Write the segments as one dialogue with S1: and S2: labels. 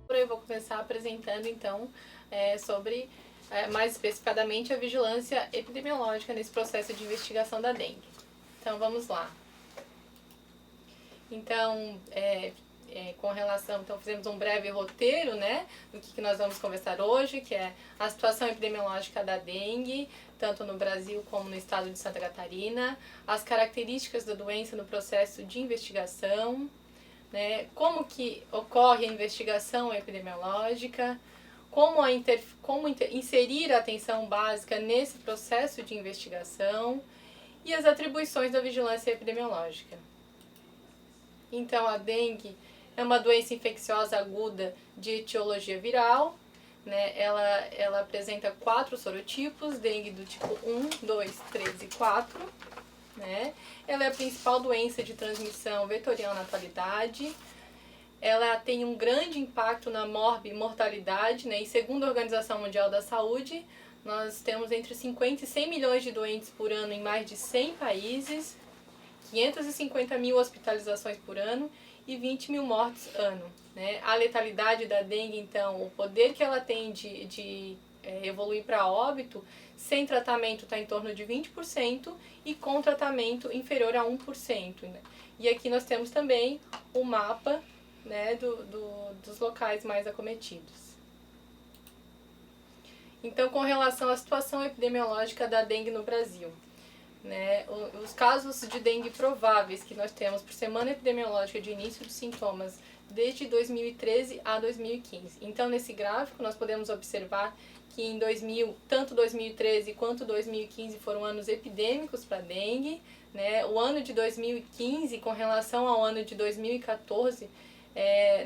S1: Eu vou começar apresentando então sobre mais especificadamente a vigilância epidemiológica nesse processo de investigação da dengue. Então vamos lá. Então, com relação, então fizemos um breve roteiro, né, do que nós vamos conversar hoje, que é a situação epidemiológica da dengue, tanto no Brasil como no estado de Santa Catarina, as características da doença no processo de investigação, né, como que ocorre a investigação epidemiológica, como inserir a atenção básica nesse processo de investigação e as atribuições da vigilância epidemiológica. Então, a dengue é uma doença infecciosa aguda de etiologia viral, né? Ela apresenta 4 sorotipos, dengue do tipo 1, 2, 3 e 4. Né? Ela é a principal doença de transmissão vetorial na atualidade. Ela tem um grande impacto na mortalidade, né? E segundo a Organização Mundial da Saúde, nós temos entre 50 e 100 milhões de doentes por ano em mais de 100 países, 550 mil hospitalizações por ano e 20 mil mortes ano. Né? A letalidade da dengue, então, o poder que ela tem de evoluir para óbito, sem tratamento está em torno de 20% e com tratamento inferior a 1%. Né? E aqui nós temos também o mapa, né, dos locais mais acometidos. Então, com relação à situação epidemiológica da dengue no Brasil, né, os casos de dengue prováveis que nós temos por semana epidemiológica de início dos sintomas desde 2013 a 2015. Então, nesse gráfico, nós podemos observar que em tanto 2013 quanto 2015 foram anos epidêmicos para dengue. Né? O ano de 2015, com relação ao ano de 2014,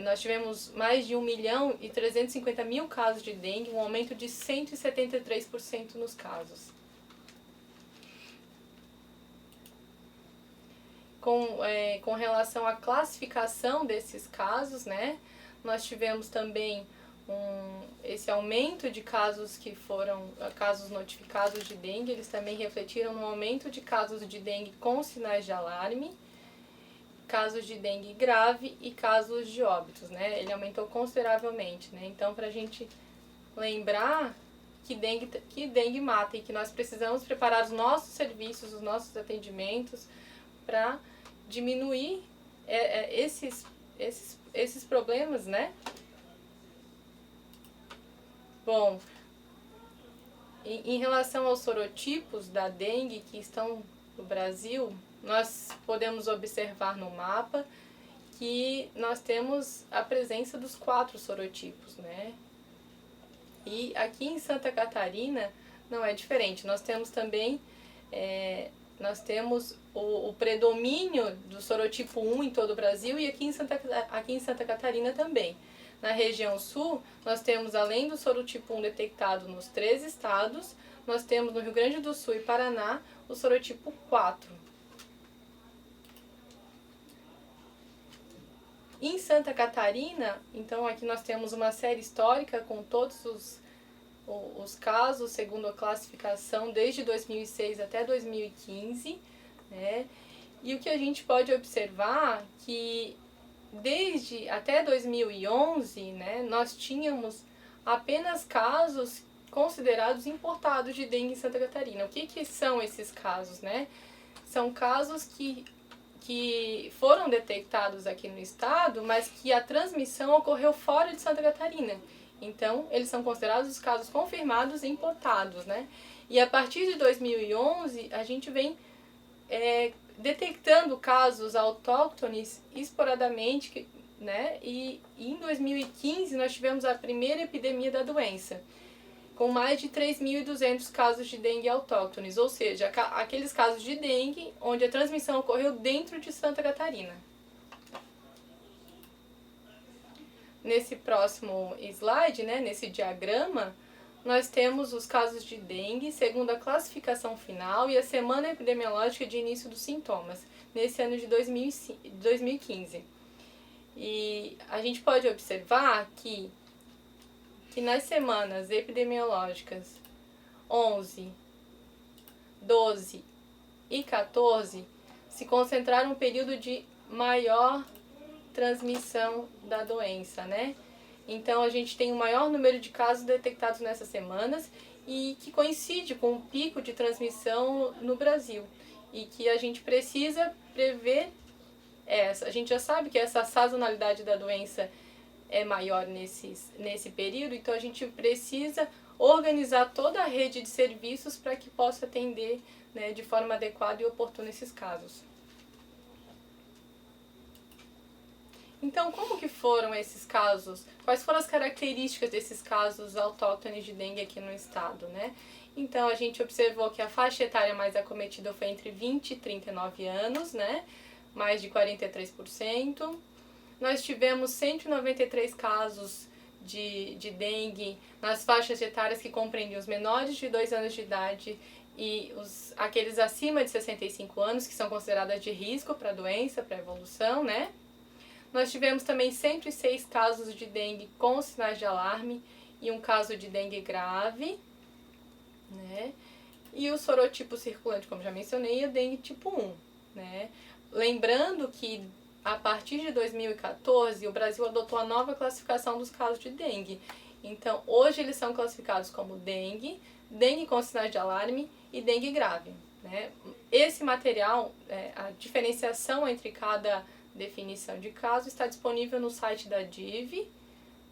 S1: nós tivemos mais de 1.350.000 casos de dengue, um aumento de 173% nos casos. Com relação à classificação desses casos, né, nós tivemos também esse aumento de casos que foram casos notificados de dengue, eles também refletiram no aumento de casos de dengue com sinais de alarme, casos de dengue grave e casos de óbitos, né, ele aumentou consideravelmente, né, então para a gente lembrar que dengue mata e que nós precisamos preparar os nossos serviços, os nossos atendimentos para diminuir esses problemas, né? Bom, em relação aos sorotipos da dengue que estão no Brasil, nós podemos observar no mapa que nós temos a presença dos 4 sorotipos, né? E aqui em Santa Catarina não é diferente, nós temos também o predomínio do sorotipo 1 em todo o Brasil e aqui em Santa Catarina também. Na região sul, nós temos, além do sorotipo 1 detectado nos 3 estados, nós temos no Rio Grande do Sul e Paraná o sorotipo 4. Em Santa Catarina, então aqui nós temos uma série histórica com todos os casos, segundo a classificação, desde 2006 até 2015, né? E o que a gente pode observar que até 2011, né, nós tínhamos apenas casos considerados importados de dengue em Santa Catarina. O que são esses casos, né? São casos que foram detectados aqui no estado, mas que a transmissão ocorreu fora de Santa Catarina. Então, eles são considerados os casos confirmados e importados, né? E a partir de 2011, a gente vem detectando casos autóctones esporadamente, né? E em 2015, nós tivemos a primeira epidemia da doença, com mais de 3.200 casos de dengue autóctones, ou seja, aqueles casos de dengue onde a transmissão ocorreu dentro de Santa Catarina. Nesse próximo slide, né, nesse diagrama, nós temos os casos de dengue segundo a classificação final e a semana epidemiológica de início dos sintomas, nesse ano de 2015. E a gente pode observar que nas semanas epidemiológicas 11, 12 e 14, se concentrar um período de maior transmissão da doença, né? Então a gente tem um maior número de casos detectados nessas semanas e que coincide com o pico de transmissão no Brasil e que a gente precisa prever essa. A gente já sabe que essa sazonalidade da doença é maior nesse período, então a gente precisa organizar toda a rede de serviços para que possa atender, né, de forma adequada e oportuna esses casos. Então, como que foram esses casos? Quais foram as características desses casos autóctones de dengue aqui no estado, né? Então, a gente observou que a faixa etária mais acometida foi entre 20 e 39 anos, né? Mais de 43%. Nós tivemos 193 casos de dengue nas faixas etárias que compreendiam os menores de 2 anos de idade e aqueles acima de 65 anos, que são consideradas de risco para a doença, para a evolução, né? Nós tivemos também 106 casos de dengue com sinais de alarme e um caso de dengue grave, né? E o sorotipo circulante, como já mencionei, e o dengue tipo 1, né? Lembrando que a partir de 2014 o Brasil adotou a nova classificação dos casos de dengue. Então, hoje eles são classificados como dengue, dengue com sinais de alarme e dengue grave, né? Esse material, a diferenciação entre cada definição de caso está disponível no site da DIV,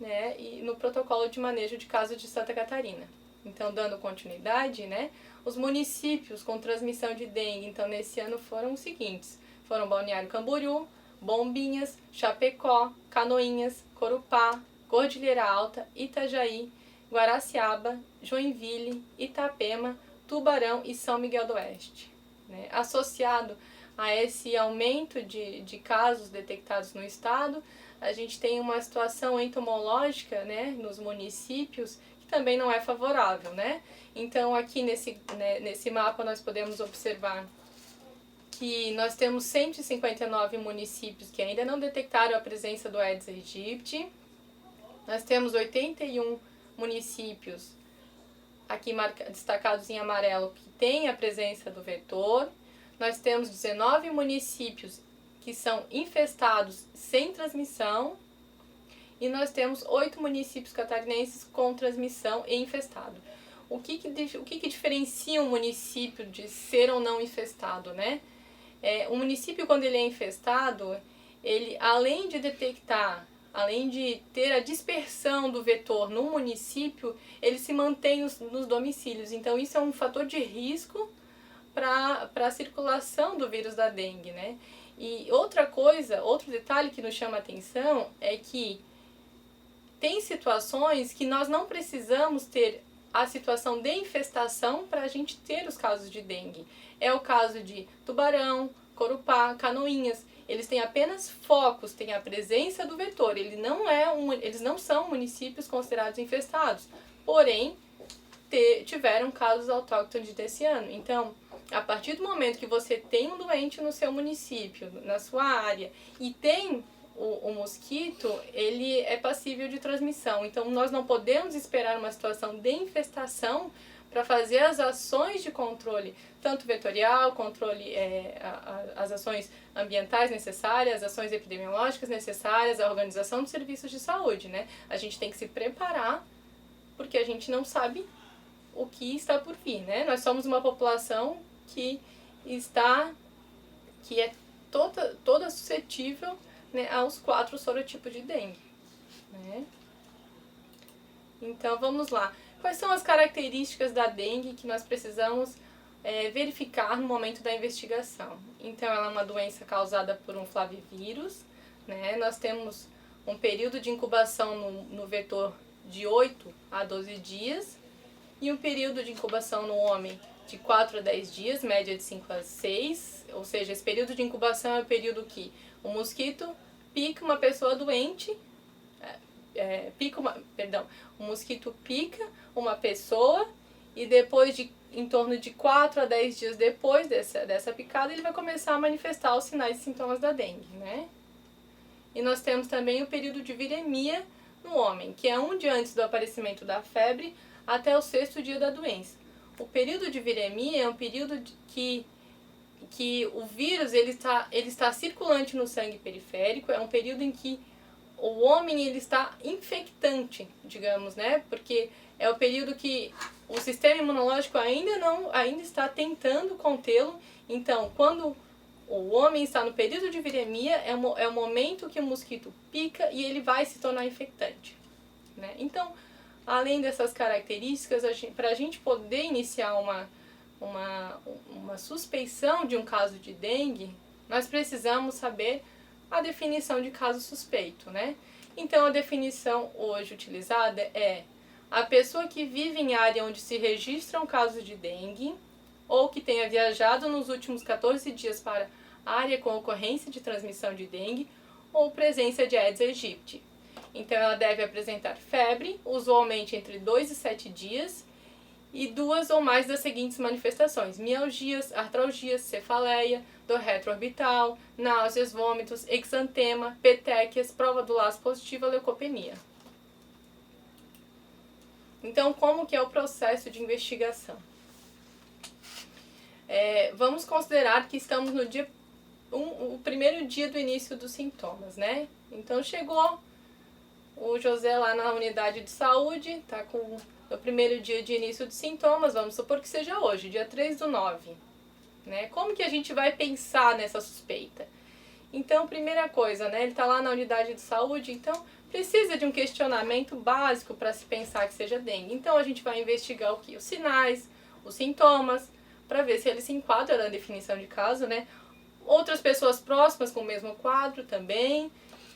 S1: né, e no protocolo de manejo de casos de Santa Catarina. Então, dando continuidade, né, os municípios com transmissão de dengue, então, nesse ano foram os seguintes: foram Balneário Camboriú, Bombinhas, Chapecó, Canoinhas, Corupá, Cordilheira Alta, Itajaí, Guaraciaba, Joinville, Itapema, Tubarão e São Miguel do Oeste, né. Associado a esse aumento de casos detectados no estado, a gente tem uma situação entomológica, né, nos municípios que também não é favorável, né? Então, aqui nesse mapa nós podemos observar que nós temos 159 municípios que ainda não detectaram a presença do Aedes aegypti. Nós temos 81 municípios aqui destacados em amarelo que têm a presença do vetor. Nós temos 19 municípios que são infestados sem transmissão e nós temos 8 municípios catarinenses com transmissão e infestado. O que diferencia um município de ser ou não infestado, né? Um município, quando ele é infestado, ele, além de detectar, além de ter a dispersão do vetor no município, ele se mantém nos domicílios. Então, isso é um fator de risco para a circulação do vírus da dengue, né? E outro detalhe que nos chama a atenção é que tem situações que nós não precisamos ter a situação de infestação para a gente ter os casos de dengue. É o caso de Tubarão, Corupá, Canoinhas. Eles têm apenas focos, têm a presença do vetor. Eles não são municípios considerados infestados, porém tiveram casos autóctones desse ano. Então, a partir do momento que você tem um doente no seu município, na sua área, e tem o mosquito, ele é passível de transmissão. Então, nós não podemos esperar uma situação de infestação para fazer as ações de controle, tanto vetorial, controle, as ações ambientais necessárias, as ações epidemiológicas necessárias, a organização dos serviços de saúde, né? A gente tem que se preparar, porque a gente não sabe o que está por vir, né? Nós somos uma população que é toda suscetível, né, aos 4 sorotipos de dengue, né? Então, vamos lá. Quais são as características da dengue que nós precisamos verificar no momento da investigação? Então, ela é uma doença causada por um flavivírus, né? Nós temos um período de incubação no vetor de 8 a 12 dias e um período de incubação no homem de 4 a 10 dias, média de 5 a 6, ou seja, esse período de incubação é o período que o mosquito pica uma pessoa doente, o mosquito pica uma pessoa e depois em torno de 4 a 10 dias depois dessa picada, ele vai começar a manifestar os sinais e sintomas da dengue, né? E nós temos também o período de viremia no homem, que é um dia antes do aparecimento da febre até o 6º dia da doença. O período de viremia é um período que que o vírus ele está circulante no sangue periférico, é um período em que o homem ele está infectante, digamos, né? Porque é o período que o sistema imunológico ainda está tentando contê-lo. Então, quando o homem está no período de viremia, é o momento que o mosquito pica e ele vai se tornar infectante, né? Então, além dessas características, para a gente poder iniciar uma suspeição de um caso de dengue, nós precisamos saber a definição de caso suspeito, né? Então, a definição hoje utilizada é a pessoa que vive em área onde se registram casos de dengue ou que tenha viajado nos últimos 14 dias para área com ocorrência de transmissão de dengue ou presença de Aedes aegypti. Então, ela deve apresentar febre, usualmente entre 2 e 7 dias, e 2 ou mais das seguintes manifestações: mialgias, artralgias, cefaleia, dor retroorbital, náuseas, vômitos, exantema, petequias, prova do laço positiva, leucopenia. Então, como que é o processo de investigação? Vamos considerar que estamos no o primeiro dia do início dos sintomas, né? Então, chegou o José lá na unidade de saúde, está com o primeiro dia de início dos sintomas, vamos supor que seja hoje, dia 3/9. Né? Como que a gente vai pensar nessa suspeita? Então, primeira coisa, né? Ele está lá na unidade de saúde, então precisa de um questionamento básico para se pensar que seja dengue. Então, a gente vai investigar o que? Os sinais, os sintomas, para ver se ele se enquadra na definição de caso, né? Outras pessoas próximas com o mesmo quadro também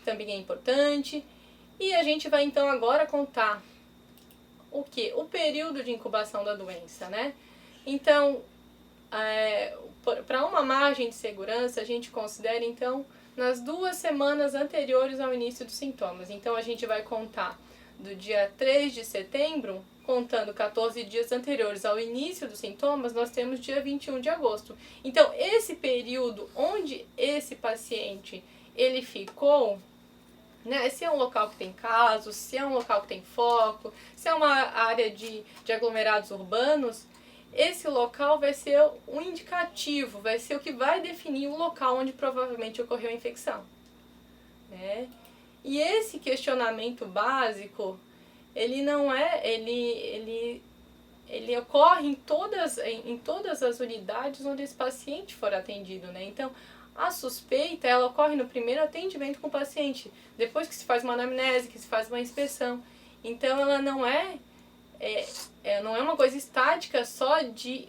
S1: é importante. E a gente vai então agora contar o que? O período de incubação da doença, né? Então, para uma margem de segurança, a gente considera então nas 2 semanas anteriores ao início dos sintomas. Então, a gente vai contar do dia 3 de setembro, contando 14 dias anteriores ao início dos sintomas, nós temos dia 21 de agosto. Então, esse período onde esse paciente ele ficou, né, se é um local que tem casos, se é um local que tem foco, se é uma área de aglomerados urbanos, esse local vai ser um indicativo, vai ser o que vai definir o local onde provavelmente ocorreu a infecção, né? E esse questionamento básico, ele não é, ele ocorre em todas as unidades onde esse paciente for atendido, né? Então, a suspeita, ela ocorre no primeiro atendimento com o paciente, depois que se faz uma anamnese, que se faz uma inspeção. Então, ela não é uma coisa estática só de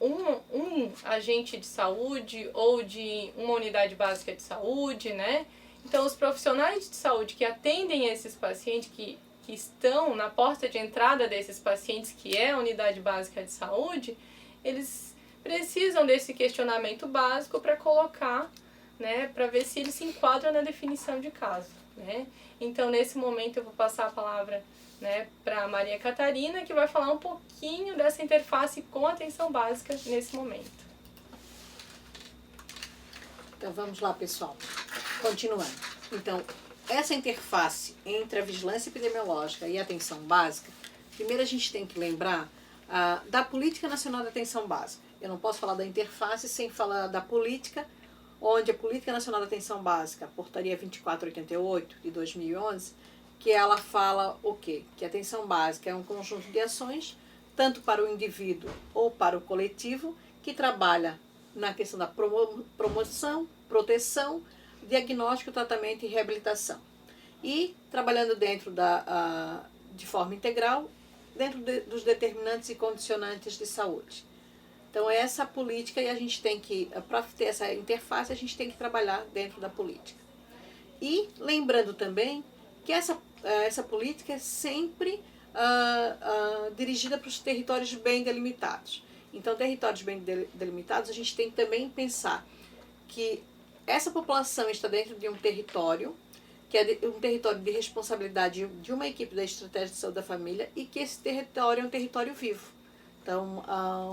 S1: um agente de saúde ou de uma unidade básica de saúde, né? Então, os profissionais de saúde que atendem esses pacientes, que estão na porta de entrada desses pacientes, que é a unidade básica de saúde, eles precisam desse questionamento básico para colocar, né, para ver se ele se enquadra na definição de caso, né? Então, nesse momento, eu vou passar a palavra, né, para a Maria Catarina, que vai falar um pouquinho dessa interface com a atenção básica nesse momento.
S2: Então, vamos lá, pessoal. Continuando. Então, essa interface entre a vigilância epidemiológica e a atenção básica, primeiro a gente tem que lembrar da Política Nacional de Atenção Básica. Eu não posso falar da interface sem falar da política, onde a Política Nacional de Atenção Básica, a Portaria 2488 de 2011, que ela fala o quê? Que a atenção básica é um conjunto de ações, tanto para o indivíduo ou para o coletivo, que trabalha na questão da promoção, proteção, diagnóstico, tratamento e reabilitação. E trabalhando dentro de forma integral, dentro dos determinantes e condicionantes de saúde. Então, é essa política e a gente tem que, para ter essa interface, a gente tem que trabalhar dentro da política. E lembrando também que essa política é sempre dirigida para os territórios bem delimitados. Então, territórios bem delimitados, a gente tem que também pensar que essa população está dentro de um território, que é um território de responsabilidade de uma equipe da Estratégia de Saúde da Família e que esse território é um território vivo. Então,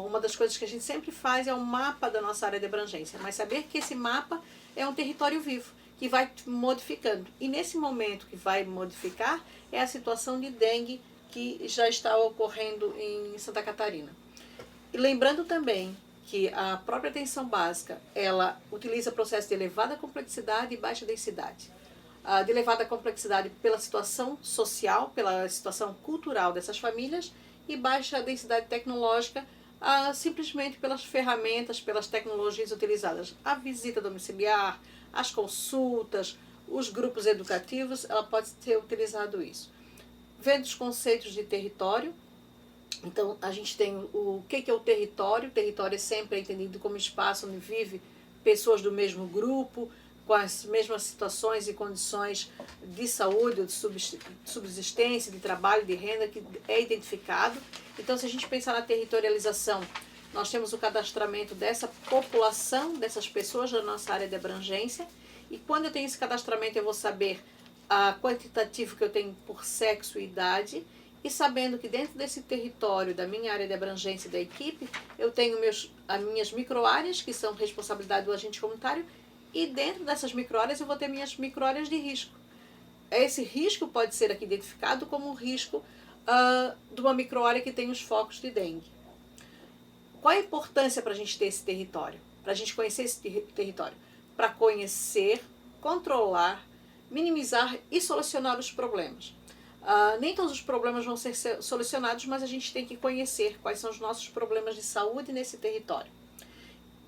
S2: uma das coisas que a gente sempre faz é um mapa da nossa área de abrangência, mas saber que esse mapa é um território vivo, que vai modificando. E nesse momento que vai modificar é a situação de dengue que já está ocorrendo em Santa Catarina. E lembrando também que a própria atenção básica, ela utiliza processos de elevada complexidade e baixa densidade. De elevada complexidade pela situação social, pela situação cultural dessas famílias, e baixa densidade tecnológica simplesmente pelas ferramentas, pelas tecnologias utilizadas. A visita domiciliar, as consultas, os grupos educativos, ela pode ter utilizado isso. Vendo os conceitos de território, então a gente tem o que é o território. O território é sempre entendido como espaço onde vive pessoas do mesmo grupo, com as mesmas situações e condições de saúde, ou de subsistência, de trabalho, de renda, que é identificado. Então, se a gente pensar na territorialização, nós temos o cadastramento dessa população, dessas pessoas da nossa área de abrangência, e quando eu tenho esse cadastramento, eu vou saber a quantitativo que eu tenho por sexo e idade, e sabendo que dentro desse território, da minha área de abrangência da equipe, eu tenho as minhas microáreas, que são responsabilidade do agente comunitário, e dentro dessas microáreas eu vou ter minhas microáreas de risco. Esse risco pode ser aqui identificado como o risco de uma microárea que tem os focos de dengue. Qual a importância para a gente ter esse território? Para a gente conhecer esse território? Para conhecer, controlar, minimizar e solucionar os problemas. Nem todos os problemas vão ser solucionados, mas a gente tem que conhecer quais são os nossos problemas de saúde nesse território.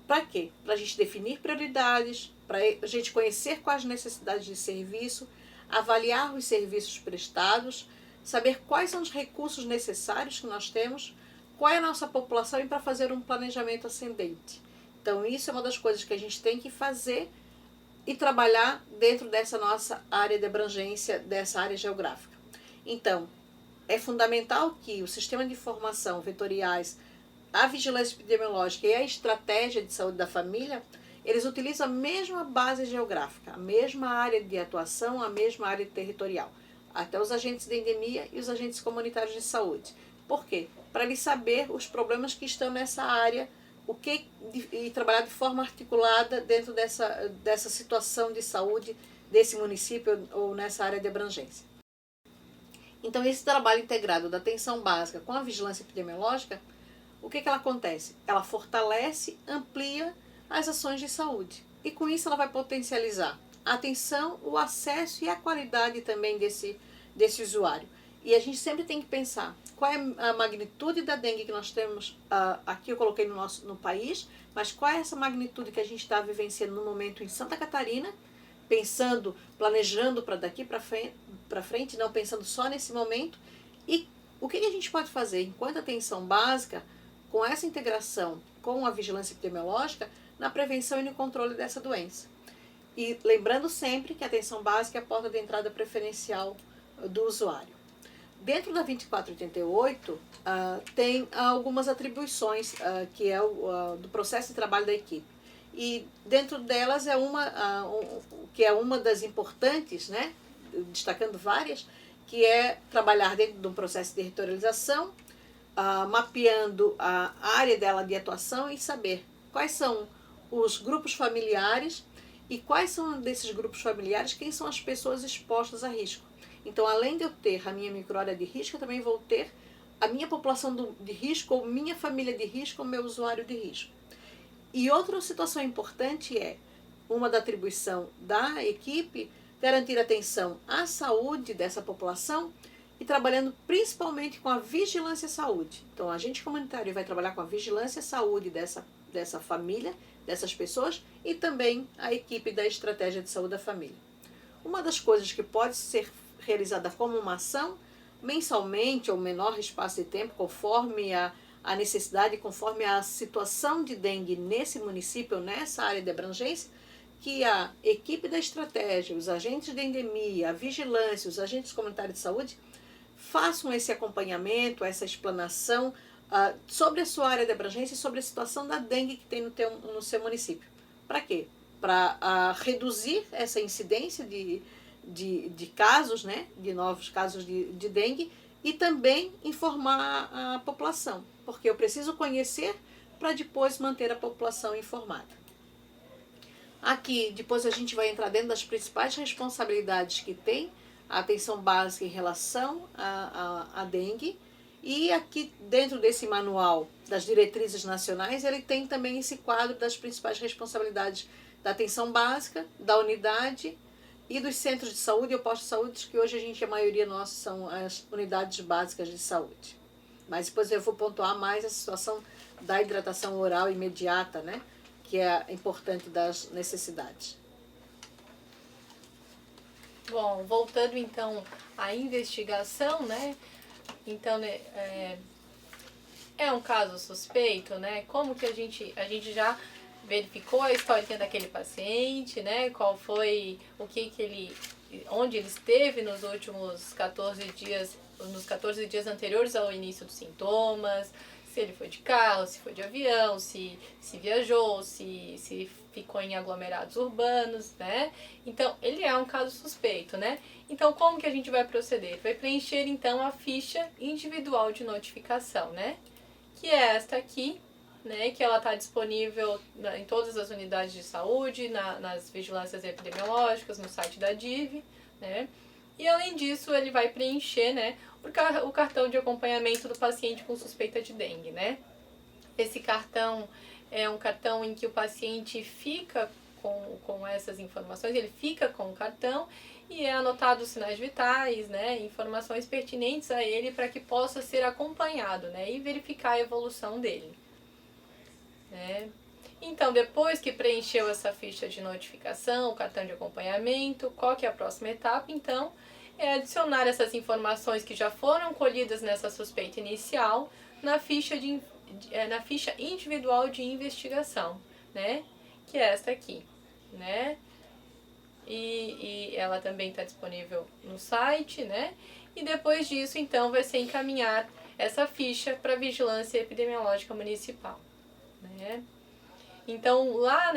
S2: Para quê? Para a gente definir prioridades, para a gente conhecer quais necessidades de serviço, avaliar os serviços prestados, saber quais são os recursos necessários que nós temos, qual é a nossa população e para fazer um planejamento ascendente. Então, isso é uma das coisas que a gente tem que fazer e trabalhar dentro dessa nossa área de abrangência, dessa área geográfica. Então, é fundamental que o sistema de informação vetoriais, a vigilância epidemiológica e a estratégia de saúde da família, eles utilizam a mesma base geográfica, a mesma área de atuação, a mesma área territorial, até os agentes de endemia e os agentes comunitários de saúde. Por quê? Para eles saber os problemas que estão nessa área, e trabalhar de forma articulada dentro dessa situação de saúde desse município ou nessa área de abrangência. Então, esse trabalho integrado da atenção básica com a vigilância epidemiológica, o que ela acontece? Ela fortalece, amplia as ações de saúde. E com isso ela vai potencializar a atenção, o acesso e a qualidade também desse usuário. E a gente sempre tem que pensar qual é a magnitude da dengue que nós temos, aqui eu coloquei no país, mas qual é essa magnitude que a gente está vivenciando no momento em Santa Catarina, pensando, planejando para daqui para frente, não pensando só nesse momento. E o que a gente pode fazer enquanto atenção básica, com essa integração com a vigilância epidemiológica, na prevenção e no controle dessa doença. E lembrando sempre que a atenção básica é a porta de entrada preferencial do usuário. Dentro da 2488, tem algumas atribuições, que é do processo de trabalho da equipe. E dentro delas que é uma das importantes, né, destacando várias, que é trabalhar dentro de um processo de territorialização, mapeando a área dela de atuação e saber quais são os grupos familiares e quais são desses grupos familiares, quem são as pessoas expostas a risco. Então, além de eu ter a minha microárea de risco, eu também vou ter a minha população de risco, ou minha família de risco, ou meu usuário de risco. E outra situação importante é uma da atribuição da equipe, garantir atenção à saúde dessa população e trabalhando principalmente com a vigilância saúde. Então, o agente comunitário vai trabalhar com a vigilância saúde dessa família, dessas pessoas, e também a equipe da estratégia de saúde da família. Uma das coisas que pode ser realizada como uma ação, mensalmente ou menor espaço de tempo, conforme a necessidade, conforme a situação de dengue nesse município, nessa área de abrangência, que a equipe da estratégia, os agentes de endemia, a vigilância, os agentes comunitários de saúde, façam esse acompanhamento, essa explanação sobre a sua área de abrangência e sobre a situação da dengue que tem no seu município. Para quê? Para reduzir essa incidência de casos, né, de novos casos de dengue, e também informar a população, porque eu preciso conhecer para depois manter a população informada. Aqui, depois a gente vai entrar dentro das principais responsabilidades que tem a atenção básica em relação à dengue, E aqui dentro desse manual das diretrizes nacionais, ele tem também esse quadro das principais responsabilidades da atenção básica, da unidade e dos centros de saúde e postos de saúde, que hoje a maioria nossa são as unidades básicas de saúde. Mas depois eu vou pontuar mais a situação da hidratação oral imediata, né? Que é importante das necessidades.
S1: Bom, voltando então à investigação, né? Então, é um caso suspeito, né? Como que a gente já verificou a história daquele paciente, né? Qual foi, onde ele esteve nos últimos 14 dias, nos 14 dias anteriores ao início dos sintomas, se ele foi de carro, se foi de avião, se viajou, se ficou em aglomerados urbanos, né? Então, ele é um caso suspeito, né? Então, como que a gente vai proceder? Vai preencher, então, a ficha individual de notificação, né? Que é esta aqui, né? Que ela está disponível em todas as unidades de saúde, nas vigilâncias epidemiológicas, no site da DIV, né? E, além disso, ele vai preencher, né, o cartão de acompanhamento do paciente com suspeita de dengue, né? Esse cartão é um cartão em que o paciente fica com essas informações, ele fica com o cartão e é anotado os sinais vitais, né, informações pertinentes a ele para que possa ser acompanhado, né, e verificar a evolução dele, né. Então, depois que preencheu essa ficha de notificação, o cartão de acompanhamento, qual que é a próxima etapa? Então, é adicionar essas informações que já foram colhidas nessa suspeita inicial na ficha individual de investigação, né? Que é esta aqui, né? E ela também está disponível no site, né? E depois disso, então, vai ser encaminhar essa ficha para a Vigilância Epidemiológica Municipal, né? Então, lá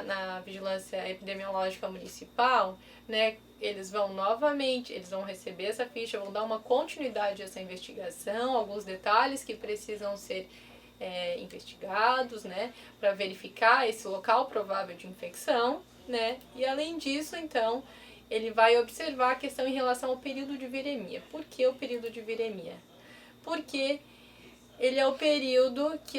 S1: na Vigilância Epidemiológica Municipal, né, eles vão receber essa ficha, vão dar uma continuidade a essa investigação, alguns detalhes que precisam ser investigados, né, para verificar esse local provável de infecção, né, e além disso, então, ele vai observar a questão em relação ao período de viremia. Por que o período de viremia? Porque ele é o período que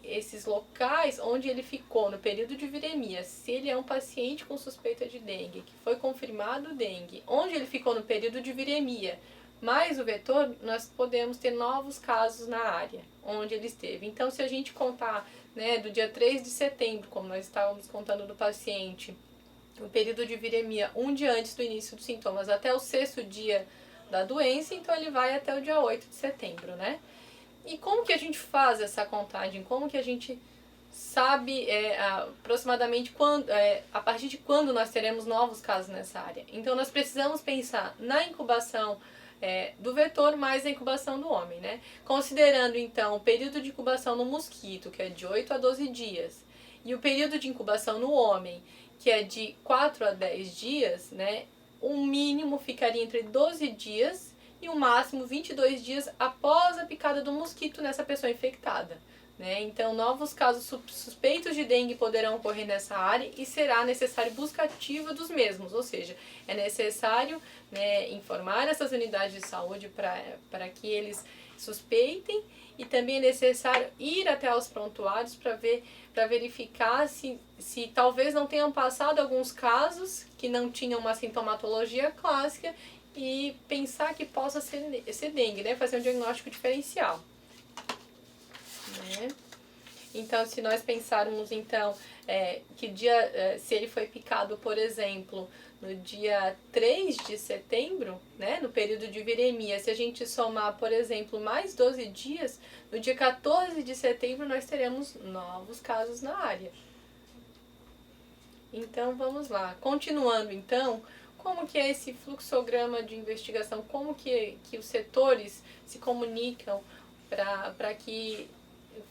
S1: esses locais onde ele ficou no período de viremia, se ele é um paciente com suspeita de dengue, que foi confirmado dengue, onde ele ficou no período de viremia, mais o vetor, nós podemos ter novos casos na área onde ele esteve. Então, se a gente contar, né, do dia 3 de setembro, como nós estávamos contando do paciente, o período de viremia, um dia antes do início dos sintomas, até o 6º dia da doença, então ele vai até o dia 8 de setembro, né? E como que a gente faz essa contagem? Como que a gente sabe aproximadamente a partir de quando nós teremos novos casos nessa área? Então, nós precisamos pensar na incubação do vetor mais a incubação do homem, né? Considerando, então, o período de incubação no mosquito, que é de 8 a 12 dias, e o período de incubação no homem, que é de 4 a 10 dias, né? O mínimo ficaria entre 12 dias e o máximo 22 dias após a picada do mosquito nessa pessoa infectada, né? Então, novos casos suspeitos de dengue poderão ocorrer nessa área e será necessário busca ativa dos mesmos, ou seja, é necessário, né, informar essas unidades de saúde para que eles suspeitem, e também é necessário ir até os prontuários para verificar se talvez não tenham passado alguns casos que não tinham uma sintomatologia clássica e pensar que possa ser dengue, né? Fazer um diagnóstico diferencial, né? Então, se nós pensarmos, então, se ele foi picado, por exemplo, no dia 3 de setembro, né, no período de viremia, se a gente somar, por exemplo, mais 12 dias, no dia 14 de setembro nós teremos novos casos na área. Então, vamos lá. Continuando, então, como que é esse fluxograma de investigação? Como que os setores se comunicam para que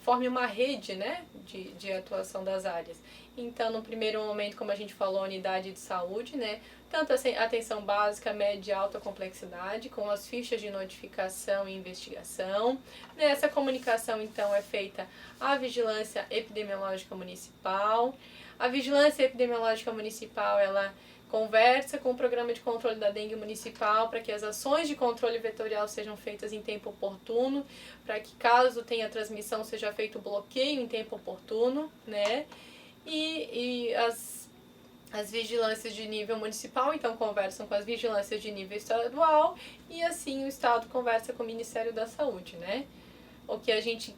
S1: forme uma rede, né, de atuação das áreas? Então, no primeiro momento, como a gente falou, a unidade de saúde, né, tanto a atenção básica, média e alta complexidade, com as fichas de notificação e investigação. Nessa comunicação, então, é feita a Vigilância Epidemiológica Municipal. A Vigilância Epidemiológica Municipal, ela Conversa com o Programa de Controle da Dengue Municipal para que as ações de controle vetorial sejam feitas em tempo oportuno, para que caso tenha transmissão seja feito o bloqueio em tempo oportuno, né? E as vigilâncias de nível municipal, então, conversam com as vigilâncias de nível estadual e assim o Estado conversa com o Ministério da Saúde, né? O que a gente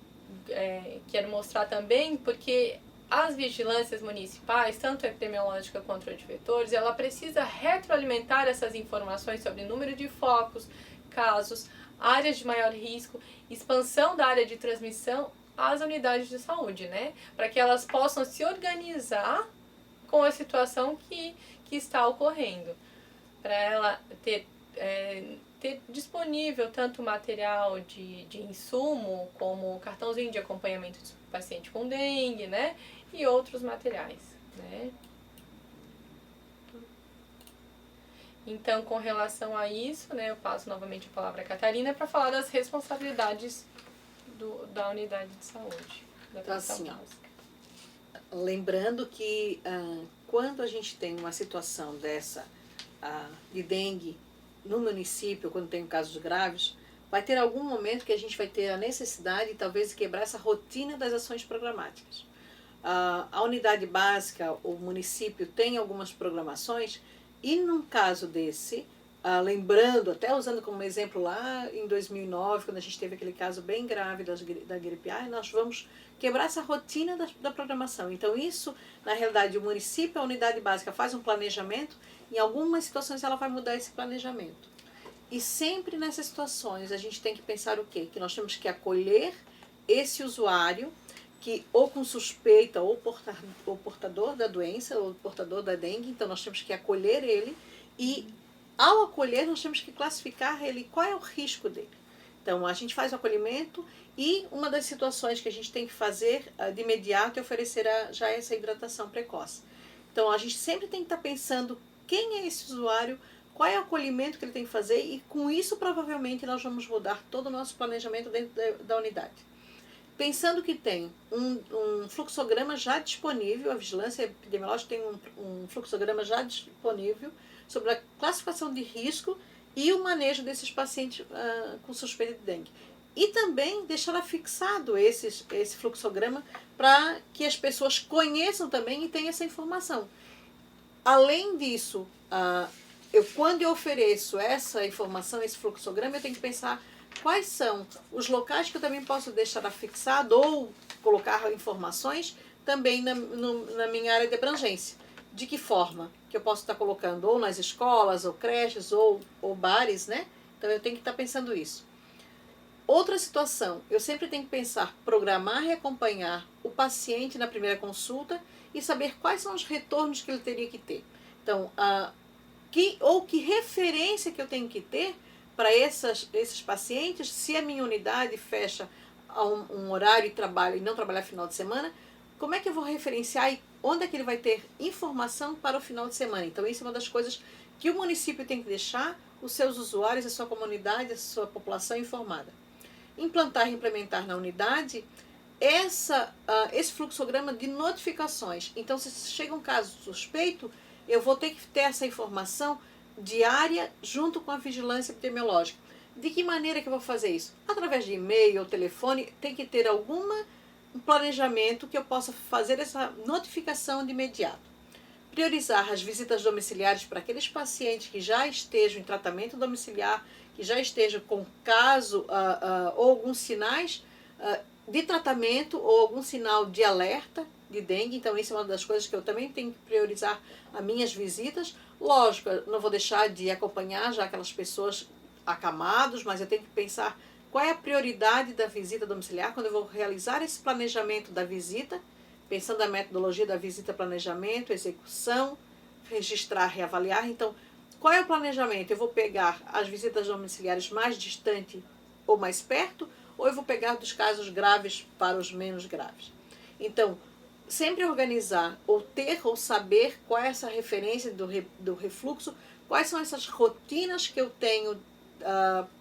S1: quer mostrar também, porque as vigilâncias municipais, tanto a epidemiológica quanto a de vetores, ela precisa retroalimentar essas informações sobre número de focos, casos, áreas de maior risco, expansão da área de transmissão às unidades de saúde, né? Para que elas possam se organizar com a situação que está ocorrendo. Para ela ter disponível tanto material de insumo, como cartãozinho de acompanhamento de paciente com dengue, né? E outros materiais, né? Então, com relação a isso, né, eu passo novamente a palavra à Catarina para falar das responsabilidades da unidade de saúde, da atenção básica.
S2: Lembrando que quando a gente tem uma situação dessa de dengue no município, quando tem casos graves, vai ter algum momento que a gente vai ter a necessidade, talvez, de quebrar essa rotina das ações programáticas. A unidade básica, o município tem algumas programações e num caso desse, lembrando, até usando como exemplo lá em 2009, quando a gente teve aquele caso bem grave da gripe A, nós vamos quebrar essa rotina da programação. Então isso, na realidade, o município, a unidade básica faz um planejamento, em algumas situações ela vai mudar esse planejamento. E sempre nessas situações a gente tem que pensar o quê? Que nós temos que acolher esse usuário que ou com suspeita ou portador da doença ou portador da dengue, então nós temos que acolher ele e ao acolher nós temos que classificar ele, qual é o risco dele. Então a gente faz o acolhimento e uma das situações que a gente tem que fazer de imediato é oferecer já essa hidratação precoce. Então a gente sempre tem que estar pensando quem é esse usuário, qual é o acolhimento que ele tem que fazer e com isso provavelmente nós vamos mudar todo o nosso planejamento dentro da unidade. Pensando que tem um fluxograma já disponível, a vigilância epidemiológica tem um fluxograma já disponível sobre a classificação de risco e o manejo desses pacientes com suspeita de dengue. E também deixar fixado esse fluxograma para que as pessoas conheçam também e tenham essa informação. Além disso, quando eu ofereço essa informação, esse fluxograma, eu tenho que pensar quais são os locais que eu também posso deixar afixado ou colocar informações também na minha área de abrangência. De que forma? Que eu posso estar colocando ou nas escolas, ou creches, ou bares, né? Então eu tenho que estar pensando isso. Outra situação, eu sempre tenho que pensar, programar e acompanhar o paciente na primeira consulta e saber quais são os retornos que ele teria que ter. Então, que referência que eu tenho que ter para esses pacientes, se a minha unidade fecha a um horário e não trabalhar final de semana, como é que eu vou referenciar e onde é que ele vai ter informação para o final de semana? Então isso é uma das coisas que o município tem que deixar os seus usuários, a sua comunidade, a sua população informada. Implantar e implementar na unidade esse fluxograma de notificações. Então se chega um caso suspeito, eu vou ter que ter essa informação diária junto com a vigilância epidemiológica. De que maneira que eu vou fazer isso? Através de e-mail ou telefone, tem que ter um planejamento que eu possa fazer essa notificação de imediato. Priorizar as visitas domiciliares para aqueles pacientes que já estejam em tratamento domiciliar, que já estejam com caso ou alguns sinais de tratamento ou algum sinal de alerta de dengue. Então isso é uma das coisas que eu também tenho que priorizar as minhas visitas. Lógico, eu não vou deixar de acompanhar já aquelas pessoas acamados, mas eu tenho que pensar qual é a prioridade da visita domiciliar quando eu vou realizar esse planejamento da visita, pensando na metodologia da visita, planejamento, execução, registrar, reavaliar. Então, qual é o planejamento? Eu vou pegar as visitas domiciliares mais distante ou mais perto, ou eu vou pegar dos casos graves para os menos graves? Então, sempre organizar ou ter ou saber qual é essa referência do refluxo, quais são essas rotinas que eu tenho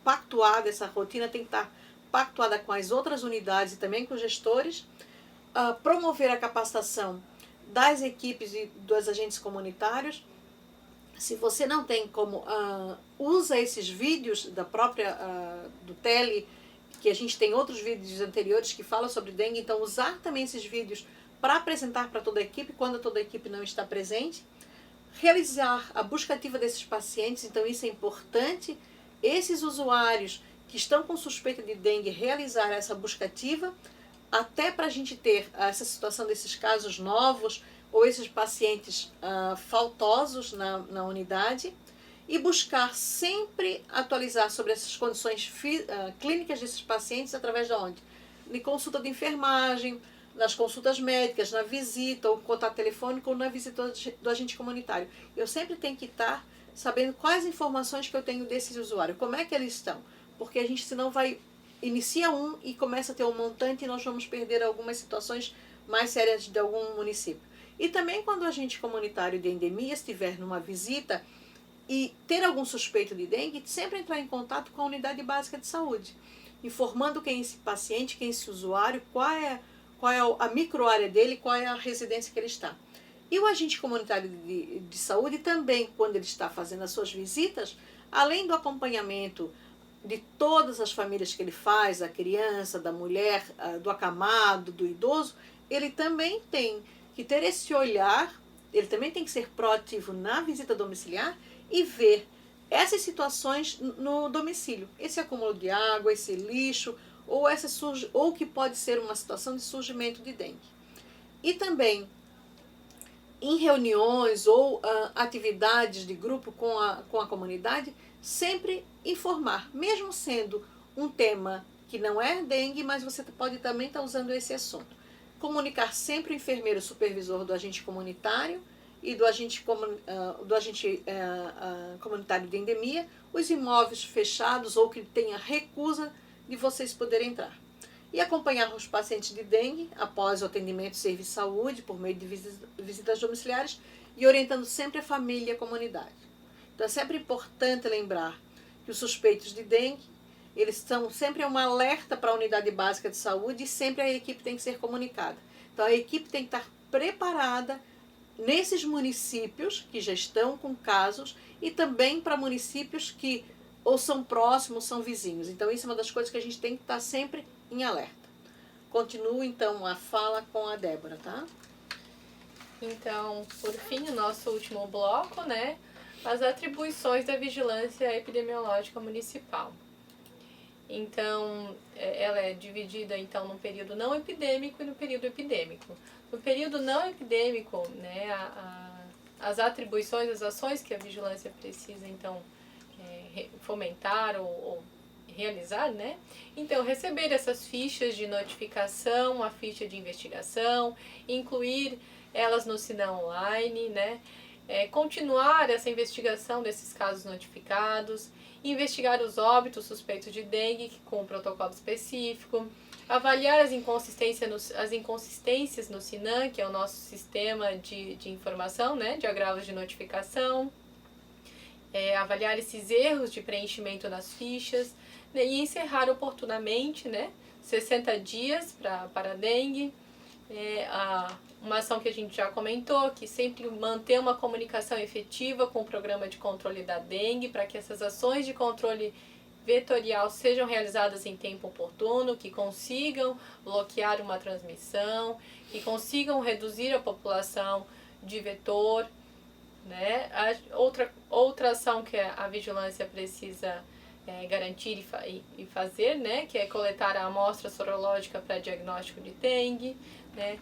S2: pactuada, essa rotina tem que estar pactuada com as outras unidades e também com os gestores, promover a capacitação das equipes e dos agentes comunitários, Se você não tem como, usa esses vídeos da própria, do Tele, que a gente tem outros vídeos anteriores que falam sobre dengue, então usar também esses vídeos para apresentar para toda a equipe, quando toda a equipe não está presente. Realizar a busca ativa desses pacientes, então isso é importante. Esses usuários que estão com suspeita de dengue, realizar essa busca ativa, até para a gente ter essa situação desses casos novos, ou esses pacientes faltosos na unidade, e buscar sempre atualizar sobre essas condições clínicas desses pacientes através de onde? De consulta de enfermagem, nas consultas médicas, na visita, ou contato telefônico, ou na visita do agente comunitário. Eu sempre tenho que estar sabendo quais informações que eu tenho desses usuários, como é que eles estão, porque a gente senão inicia um e começa a ter um montante e nós vamos perder algumas situações mais sérias de algum município. E também quando o agente comunitário de endemia estiver numa visita e ter algum suspeito de dengue, sempre entrar em contato com a unidade básica de saúde, informando quem é esse paciente, quem é esse usuário, qual é a microárea dele, qual é a residência que ele está. E o agente comunitário de saúde também, quando ele está fazendo as suas visitas, além do acompanhamento de todas as famílias que ele faz, da criança, da mulher, do acamado, do idoso, ele também tem que ter esse olhar, ele também tem que ser proativo na visita domiciliar e ver essas situações no domicílio. Esse acúmulo de água, esse lixo, ou que pode ser uma situação de surgimento de dengue. E também, em reuniões ou atividades de grupo com a comunidade, sempre informar, mesmo sendo um tema que não é dengue, mas você pode também estar usando esse assunto. Comunicar sempre o enfermeiro supervisor do agente comunitário e do agente comunitário de endemia, os imóveis fechados ou que tenha recusa de vocês poderem entrar. E acompanhar os pacientes de dengue após o atendimento de serviço de saúde, por meio de visitas domiciliares, e orientando sempre a família e a comunidade. Então é sempre importante lembrar que os suspeitos de dengue, eles são sempre um alerta para a unidade básica de saúde e sempre a equipe tem que ser comunicada. Então a equipe tem que estar preparada nesses municípios que já estão com casos e também para municípios que ou são próximos, são vizinhos. Então isso é uma das coisas que a gente tem que estar sempre em alerta. Continuo então a fala com a Débora, tá?
S1: Então, por fim, o nosso último bloco, né? As atribuições da vigilância epidemiológica municipal. Então, ela é dividida então no período não epidêmico e no período epidêmico. No período não epidêmico, né, as atribuições, as ações que a vigilância precisa então fomentar ou realizar, né? Então, receber essas fichas de notificação, a ficha de investigação, incluir elas no SINAM online, né? Continuar essa investigação desses casos notificados, investigar os óbitos suspeitos de dengue com um protocolo específico, avaliar as inconsistências no SINAM, que é o nosso sistema de informação, né? De agravos de notificação, avaliar esses erros de preenchimento nas fichas, né, e encerrar oportunamente, né, 60 dias para a dengue. Uma ação que a gente já comentou, que sempre manter uma comunicação efetiva com o programa de controle da dengue, para que essas ações de controle vetorial sejam realizadas em tempo oportuno, que consigam bloquear uma transmissão, que consigam reduzir a população de vetor, né? Outra ação que a vigilância precisa garantir e fazer, né? Que é coletar a amostra sorológica para diagnóstico de dengue, né?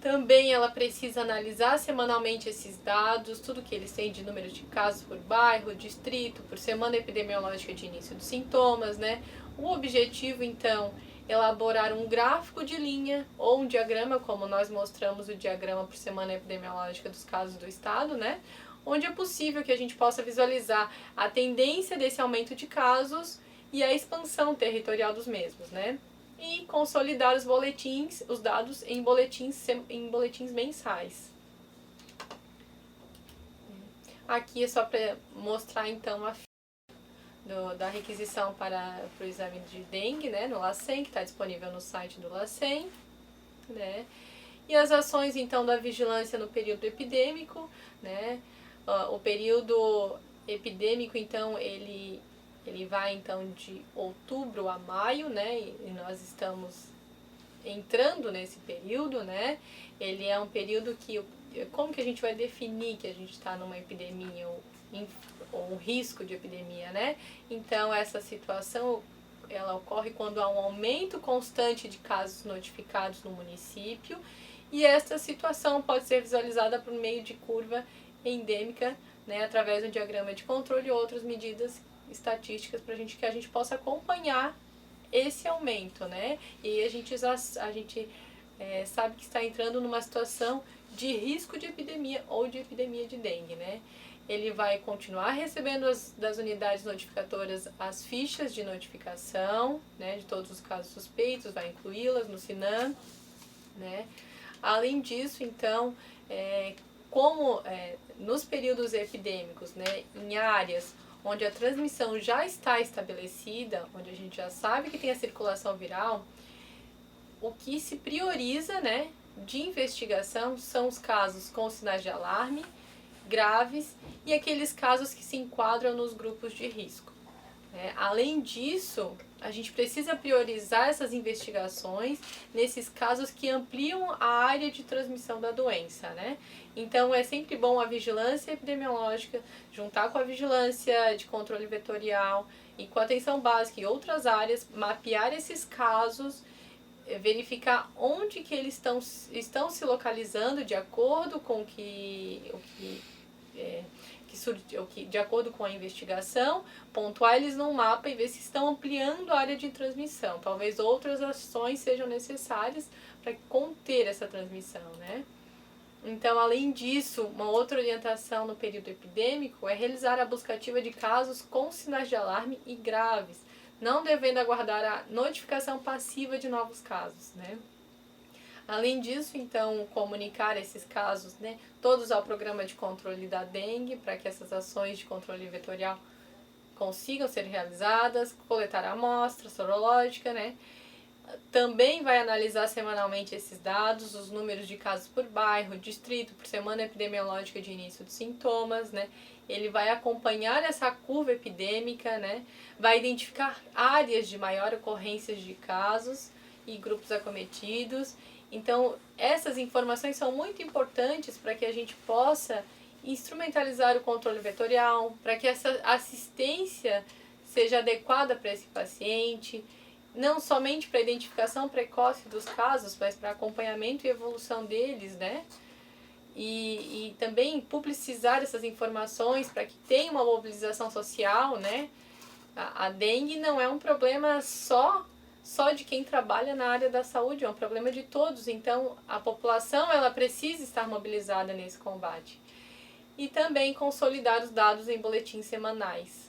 S1: Também ela precisa analisar semanalmente esses dados, tudo que eles têm de número de casos por bairro, distrito, por semana epidemiológica de início dos sintomas, né? O objetivo, então, é elaborar um gráfico de linha ou um diagrama, como nós mostramos o diagrama por semana epidemiológica dos casos do estado, né? Onde é possível que a gente possa visualizar a tendência desse aumento de casos e a expansão territorial dos mesmos, né? E consolidar os dados em boletins mensais. Aqui é só para mostrar então a da requisição para o exame de dengue, né, no LACEN, que está disponível no site do LACEN, né? E as ações então da vigilância no período epidêmico, né? O período epidêmico, então, ele vai então de outubro a maio, né? E nós estamos entrando nesse período, né? Ele é um período que, como que a gente vai definir que a gente está numa epidemia ou um risco de epidemia, né? Então, essa situação, ela ocorre quando há um aumento constante de casos notificados no município, e esta situação pode ser visualizada por meio de curva endêmica, né, através do diagrama de controle e outras medidas estatísticas para que a gente possa acompanhar esse aumento, né? E a gente sabe que está entrando numa situação de risco de epidemia ou de epidemia de dengue, né? Ele vai continuar recebendo das unidades notificadoras as fichas de notificação, né, de todos os casos suspeitos, vai incluí-las no SINAM, né? Além disso, então, nos períodos epidêmicos, né, em áreas onde a transmissão já está estabelecida, onde a gente já sabe que tem a circulação viral, o que se prioriza, né, de investigação são os casos com sinais de alarme, graves e aqueles casos que se enquadram nos grupos de risco. Além disso, a gente precisa priorizar essas investigações nesses casos que ampliam a área de transmissão da doença, né? Então, é sempre bom a vigilância epidemiológica juntar com a vigilância de controle vetorial e com a atenção básica e outras áreas, mapear esses casos, verificar onde que eles estão se localizando de acordo com de acordo com a investigação, pontuar eles num mapa e ver se estão ampliando a área de transmissão. Talvez outras ações sejam necessárias para conter essa transmissão, né? Então, além disso, uma outra orientação no período epidêmico é realizar a busca ativa de casos com sinais de alarme e graves, não devendo aguardar a notificação passiva de novos casos, né? Além disso, então, comunicar esses casos, né, todos ao programa de controle da dengue, para que essas ações de controle vetorial consigam ser realizadas, coletar a amostra sorológica, né? Também vai analisar semanalmente esses dados, os números de casos por bairro, distrito, por semana epidemiológica de início dos sintomas, né? Ele vai acompanhar essa curva epidêmica, né? Vai identificar áreas de maior ocorrência de casos e grupos acometidos. Então, essas informações são muito importantes para que a gente possa instrumentalizar o controle vetorial, para que essa assistência seja adequada para esse paciente, não somente para a identificação precoce dos casos, mas para acompanhamento e evolução deles, né? E também publicizar essas informações para que tenha uma mobilização social, né? A dengue não é um problema só de quem trabalha na área da saúde, é um problema de todos. Então, a população ela precisa estar mobilizada nesse combate. E também consolidar os dados em boletins semanais.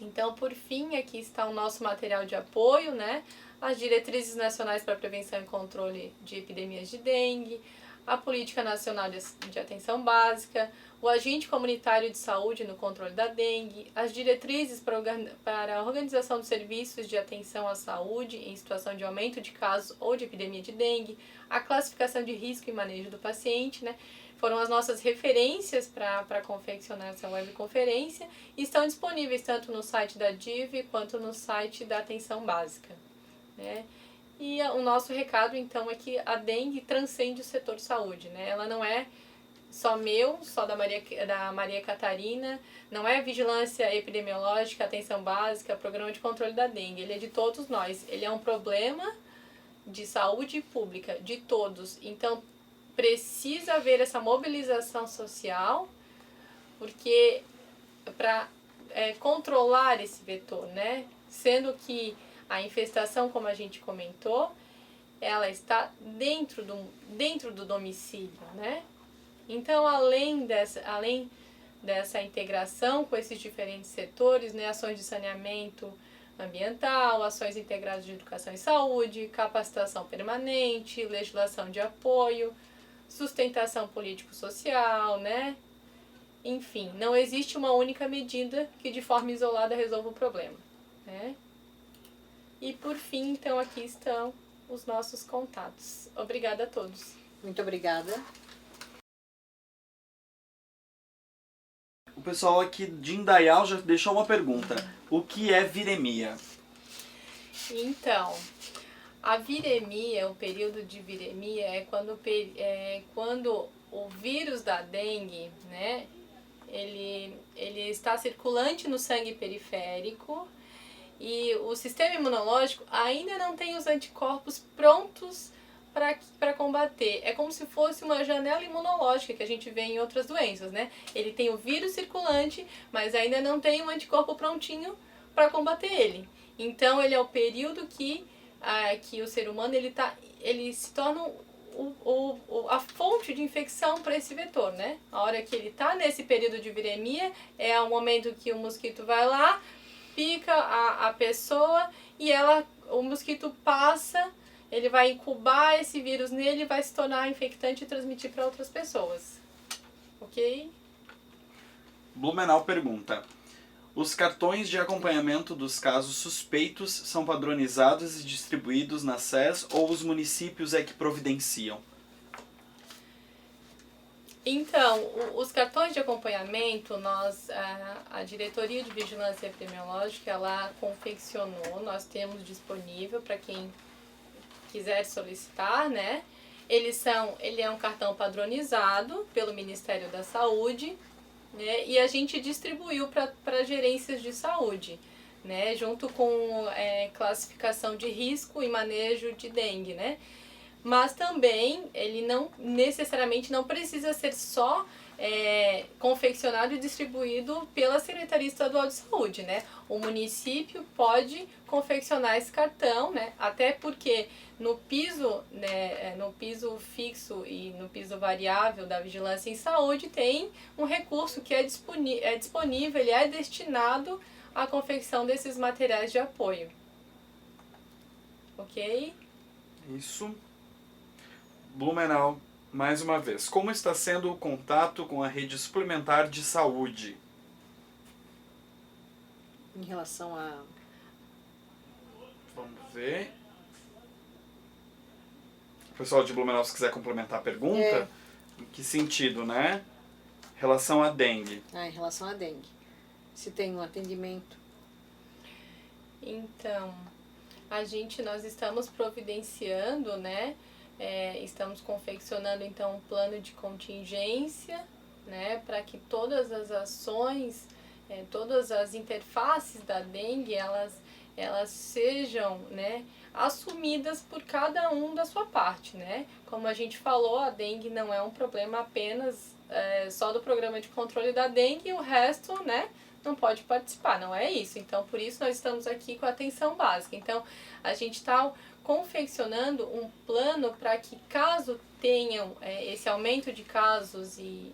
S1: Então, por fim, aqui está o nosso material de apoio, né? As diretrizes nacionais para prevenção e controle de epidemias de dengue, a Política Nacional de Atenção Básica, o Agente Comunitário de Saúde no Controle da Dengue, as diretrizes para a organização dos serviços de atenção à saúde em situação de aumento de casos ou de epidemia de dengue, a classificação de risco e manejo do paciente, né? Foram as nossas referências para confeccionar essa webconferência e estão disponíveis tanto no site da DIV quanto no site da Atenção Básica, né? E o nosso recado, então, é que a dengue transcende o setor saúde, né? Ela não é só da Maria Catarina, não é vigilância epidemiológica, atenção básica, programa de controle da dengue. Ele é de todos nós. Ele é um problema de saúde pública, de todos. Então, precisa haver essa mobilização social, porque para controlar esse vetor, né? Sendo que a infestação, como a gente comentou, ela está dentro do domicílio, né? Então, além dessa integração com esses diferentes setores, né, ações de saneamento ambiental, ações integradas de educação e saúde, capacitação permanente, legislação de apoio, sustentação político-social, né? Enfim, não existe uma única medida que de forma isolada resolva o problema, né? E por fim, então, aqui estão os nossos contatos. Obrigada a todos.
S2: Muito obrigada.
S3: pessoal aqui de Indaial já deixou uma pergunta. O que é viremia?
S1: Então, a viremia, o período de viremia é quando o vírus da dengue, né, ele está circulante no sangue periférico e o sistema imunológico ainda não tem os anticorpos prontos para combater. É como se fosse uma janela imunológica que a gente vê em outras doenças, né? Ele tem o vírus circulante, mas ainda não tem um anticorpo prontinho para combater ele. Então, ele é o período que o ser humano ele se torna a fonte de infecção para esse vetor, né? A hora que ele está nesse período de viremia é o momento que o mosquito vai lá, pica a pessoa e o mosquito passa, ele vai incubar esse vírus nele e vai se tornar infectante e transmitir para outras pessoas. Ok?
S3: Blumenau pergunta: os cartões de acompanhamento dos casos suspeitos são padronizados e distribuídos na SES ou os municípios é que providenciam?
S1: Então, os cartões de acompanhamento, a Diretoria de Vigilância Epidemiológica, ela confeccionou, nós temos disponível para quem quiser solicitar, né? Ele é um cartão padronizado pelo Ministério da Saúde, né? E a gente distribuiu para gerências de saúde, né? Junto com classificação de risco e manejo de dengue, né? Mas também ele não necessariamente não precisa ser só confeccionado e distribuído pela Secretaria Estadual de Saúde, né? O município pode confeccionar esse cartão, né? Até porque no piso, né, no piso fixo e no piso variável da vigilância em saúde tem um recurso que é disponível, ele é destinado à confecção desses materiais de apoio. Ok?
S3: Isso. Blumenau, mais uma vez. Como está sendo o contato com a rede suplementar de saúde?
S2: Em relação a...
S3: Vamos ver. O pessoal de Blumenau, se quiser complementar a pergunta, em que sentido, né? Em relação à dengue.
S2: em relação à dengue. Se tem um atendimento.
S1: Então, nós estamos providenciando, né? Estamos confeccionando então um plano de contingência, né, para que todas as ações, todas as interfaces da dengue, elas sejam, né, assumidas por cada um da sua parte, né? Como a gente falou, a dengue não é um problema apenas só do programa de controle da dengue e o resto, né, não pode participar, não é isso. Então, por isso nós estamos aqui com a atenção básica. Então, a gente está confeccionando um plano para que caso tenham esse aumento de casos e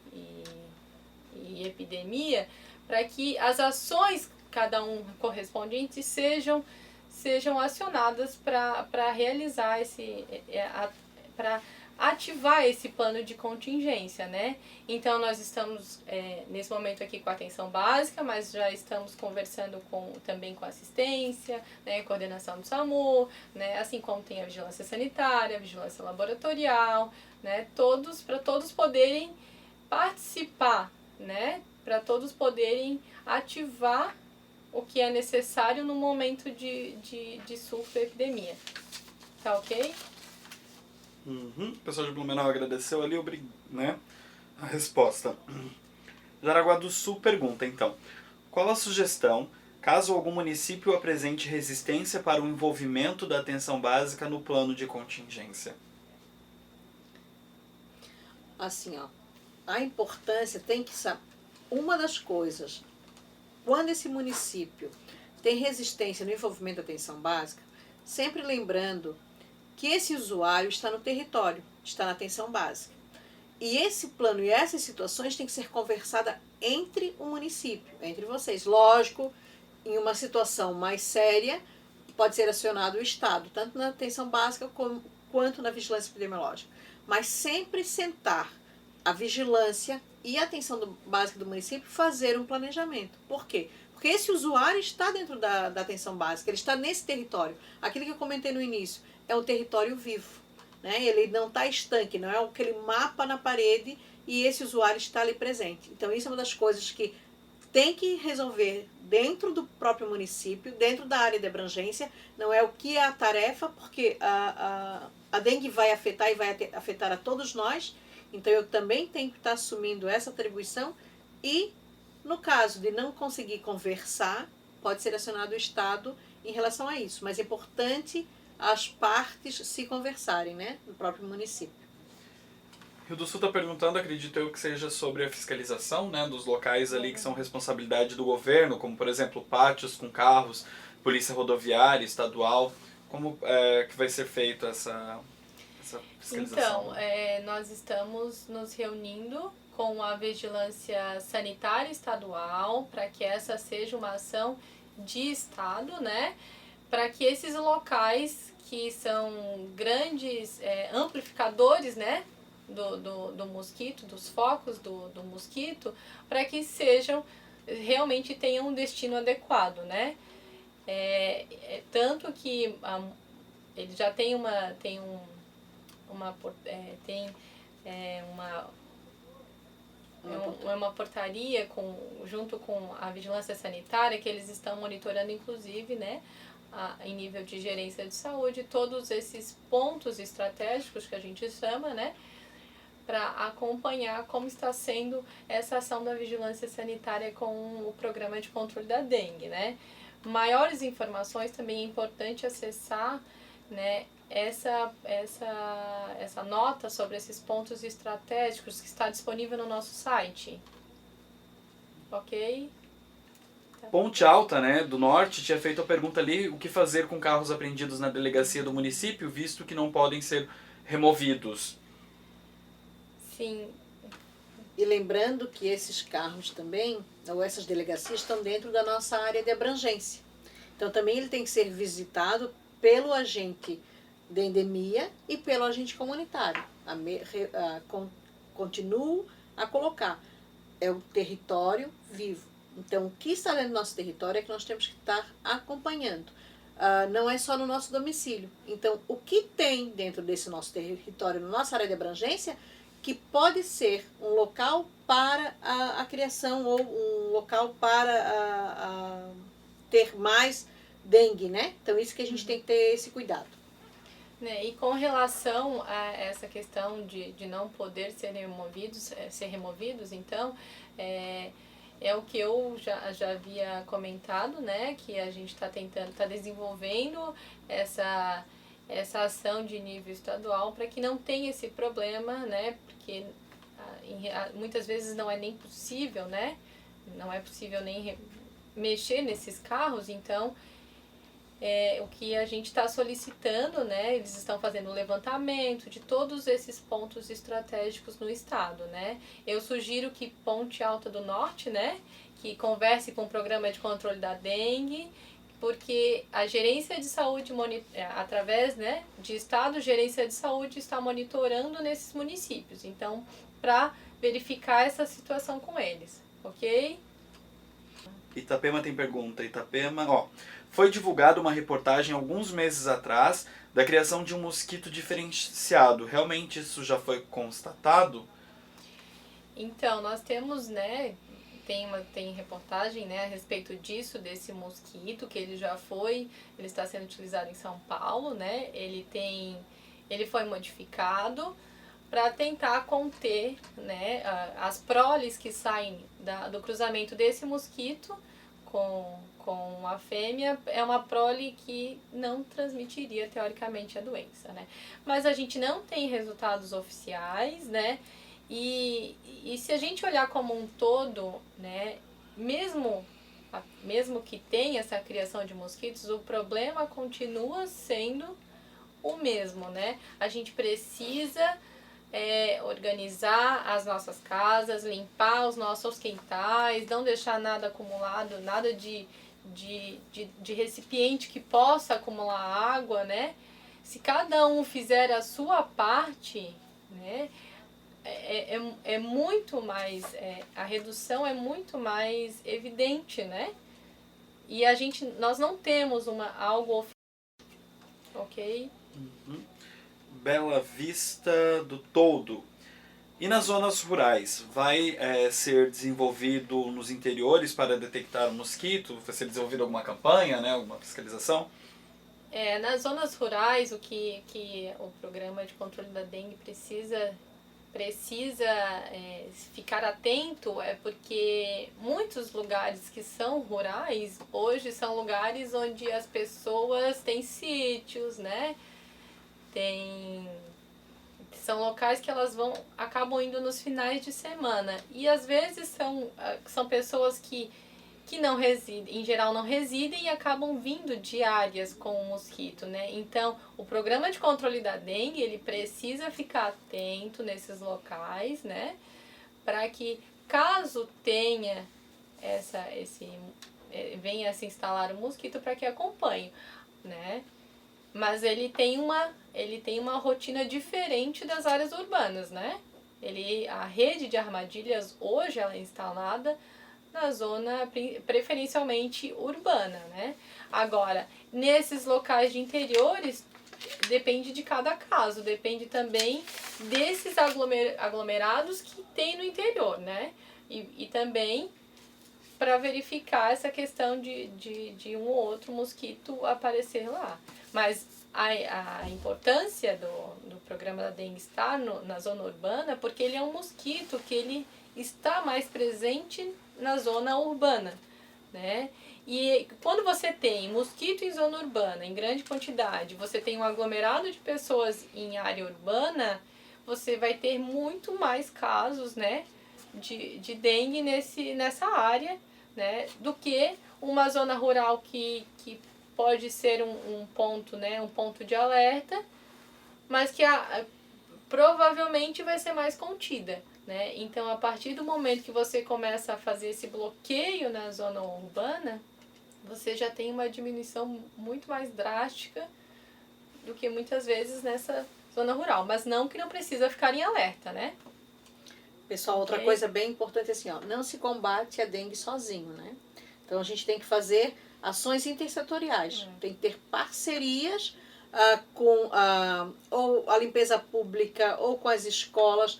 S1: epidemia, para que as ações, cada um correspondente, sejam acionadas para realizar para ativar esse plano de contingência, né? Então, nós estamos, nesse momento aqui com a atenção básica, mas já estamos conversando também com assistência, né, coordenação do SAMU, né, assim como tem a vigilância sanitária, a vigilância laboratorial, né, para todos poderem participar, né, para todos poderem ativar o que é necessário no momento de surto e epidemia. Tá ok?
S3: O pessoal de Blumenau agradeceu ali, né, a resposta. Jaraguá do Sul pergunta, então, qual a sugestão caso algum município apresente resistência para o envolvimento da atenção básica no plano de contingência?
S2: Assim, a importância tem que saber. Uma das coisas, quando esse município tem resistência no envolvimento da atenção básica, sempre lembrando que esse usuário está no território, está na atenção básica. E esse plano e essas situações têm que ser conversadas entre o município, entre vocês. Lógico, em uma situação mais séria, pode ser acionado o Estado, tanto na atenção básica quanto na vigilância epidemiológica. Mas sempre sentar a vigilância e a atenção básica do município fazer um planejamento. Por quê? Porque esse usuário está dentro da atenção básica, ele está nesse território. Aquilo que eu comentei no início, é um território vivo, né? Ele não está estanque, não é aquele mapa na parede e esse usuário está ali presente. Então, isso é uma das coisas que tem que resolver dentro do próprio município, dentro da área de abrangência, não é o que é a tarefa, porque a dengue vai afetar e vai afetar a todos nós, então eu também tenho que estar assumindo essa atribuição e, no caso de não conseguir conversar, pode ser acionado o Estado em relação a isso, mas é importante as partes se conversarem, né, no próprio município.
S3: Rio do Sul está perguntando, acredito eu, que seja sobre a fiscalização, né, dos locais ali que são responsabilidade do governo, como, por exemplo, pátios com carros, polícia rodoviária, estadual. Como que vai ser feito essa fiscalização?
S1: Então, nós estamos nos reunindo com a Vigilância Sanitária Estadual para que essa seja uma ação de Estado, né, para que esses locais que são grandes amplificadores, né, do mosquito, dos focos do mosquito, para que realmente tenham um destino adequado, né? Tanto que ele já tem uma portaria junto com a vigilância sanitária que eles estão monitorando, inclusive, né, em nível de gerência de saúde, todos esses pontos estratégicos que a gente chama, né, para acompanhar como está sendo essa ação da vigilância sanitária com o programa de controle da dengue, né? Maiores informações também é importante acessar, né, essa nota sobre esses pontos estratégicos que está disponível no nosso site. Ok?
S3: Ponte Alta, né, do Norte, tinha feito a pergunta ali, o que fazer com carros apreendidos na delegacia do município, visto que não podem ser removidos.
S1: Sim.
S2: E lembrando que esses carros também, ou essas delegacias, estão dentro da nossa área de abrangência. Então também ele tem que ser visitado pelo agente de endemia e pelo agente comunitário. Continuo a colocar. É o território vivo. Então o que está dentro do nosso território é que nós temos que estar acompanhando. Não é só no nosso domicílio. Então o que tem dentro desse nosso território, na nossa área de abrangência, que pode ser um local para a criação ou um local para ter mais dengue, né? Então, isso que a gente tem que ter esse cuidado.
S1: Né? E com relação a essa questão de não poder ser removidos, então, é o que eu já havia comentado, né? Que a gente está desenvolvendo essa ação de nível estadual para que não tenha esse problema, né? Porque muitas vezes não é nem possível, né? Não é possível nem mexer nesses carros, então o que a gente está solicitando, né? Eles estão fazendo o levantamento de todos esses pontos estratégicos no estado, né? Eu sugiro que Ponte Alta do Norte, né? Que converse com o programa de controle da dengue, porque a gerência de saúde, através, né, de estado, gerência de saúde está monitorando nesses municípios. Então, para verificar essa situação com eles, ok?
S3: Itapema tem pergunta. Itapema, foi divulgada uma reportagem alguns meses atrás da criação de um mosquito diferenciado. Realmente isso já foi constatado?
S1: Então, nós temos, né, tem reportagem, né, a respeito desse mosquito, que ele está sendo utilizado em São Paulo, né, ele foi modificado para tentar conter, né, as proles que saem do cruzamento desse mosquito com a fêmea. É uma prole que não transmitiria, teoricamente, a doença, né, mas a gente não tem resultados oficiais, né. E se a gente olhar como um todo, né, mesmo que tenha essa criação de mosquitos, o problema continua sendo o mesmo, né? A gente precisa organizar as nossas casas, limpar os nossos quintais, não deixar nada acumulado, nada de recipiente que possa acumular água, né? Se cada um fizer a sua parte, né, é muito mais, a redução é muito mais evidente, né? E nós não temos algo oficial, ok?
S3: Bela Vista do Toldo. E nas zonas rurais, vai ser desenvolvido nos interiores para detectar o mosquito? Vai ser desenvolvida alguma campanha, né, alguma fiscalização?
S1: Nas zonas rurais, o que o programa de controle da dengue precisa ficar atento é porque muitos lugares que são rurais hoje são lugares onde as pessoas têm sítios, né? São locais que elas acabam indo nos finais de semana. E às vezes são pessoas que não residem, em geral não residem e acabam vindo de áreas com o mosquito, né? Então, o programa de controle da dengue, ele precisa ficar atento nesses locais, né? Para que, caso tenha venha a se instalar o mosquito, para que acompanhe, né? Mas ele tem uma rotina diferente das áreas urbanas, né? A rede de armadilhas hoje ela é instalada na zona preferencialmente urbana, né? Agora, nesses locais de interiores, depende de cada caso, depende também desses aglomerados que tem no interior, né? E também para verificar essa questão de um ou outro mosquito aparecer lá. Mas a importância do programa da dengue estar na zona urbana, porque ele é um mosquito que ele está mais presente na zona urbana, né? E quando você tem mosquito em zona urbana, em grande quantidade, você tem um aglomerado de pessoas em área urbana, você vai ter muito mais casos, né, de dengue nessa área, né, do que uma zona rural que pode ser um ponto, né, um ponto de alerta, mas que provavelmente vai ser mais contida, né? Então, a partir do momento que você começa a fazer esse bloqueio na zona urbana, você já tem uma diminuição muito mais drástica do que muitas vezes nessa zona rural. Mas não que não precisa ficar em alerta, né?
S2: Pessoal, outra coisa bem importante é assim, ó, não se combate a dengue sozinho, né? Então, a gente tem que fazer ações intersetoriais, tem que ter parcerias com ou a limpeza pública ou com as escolas.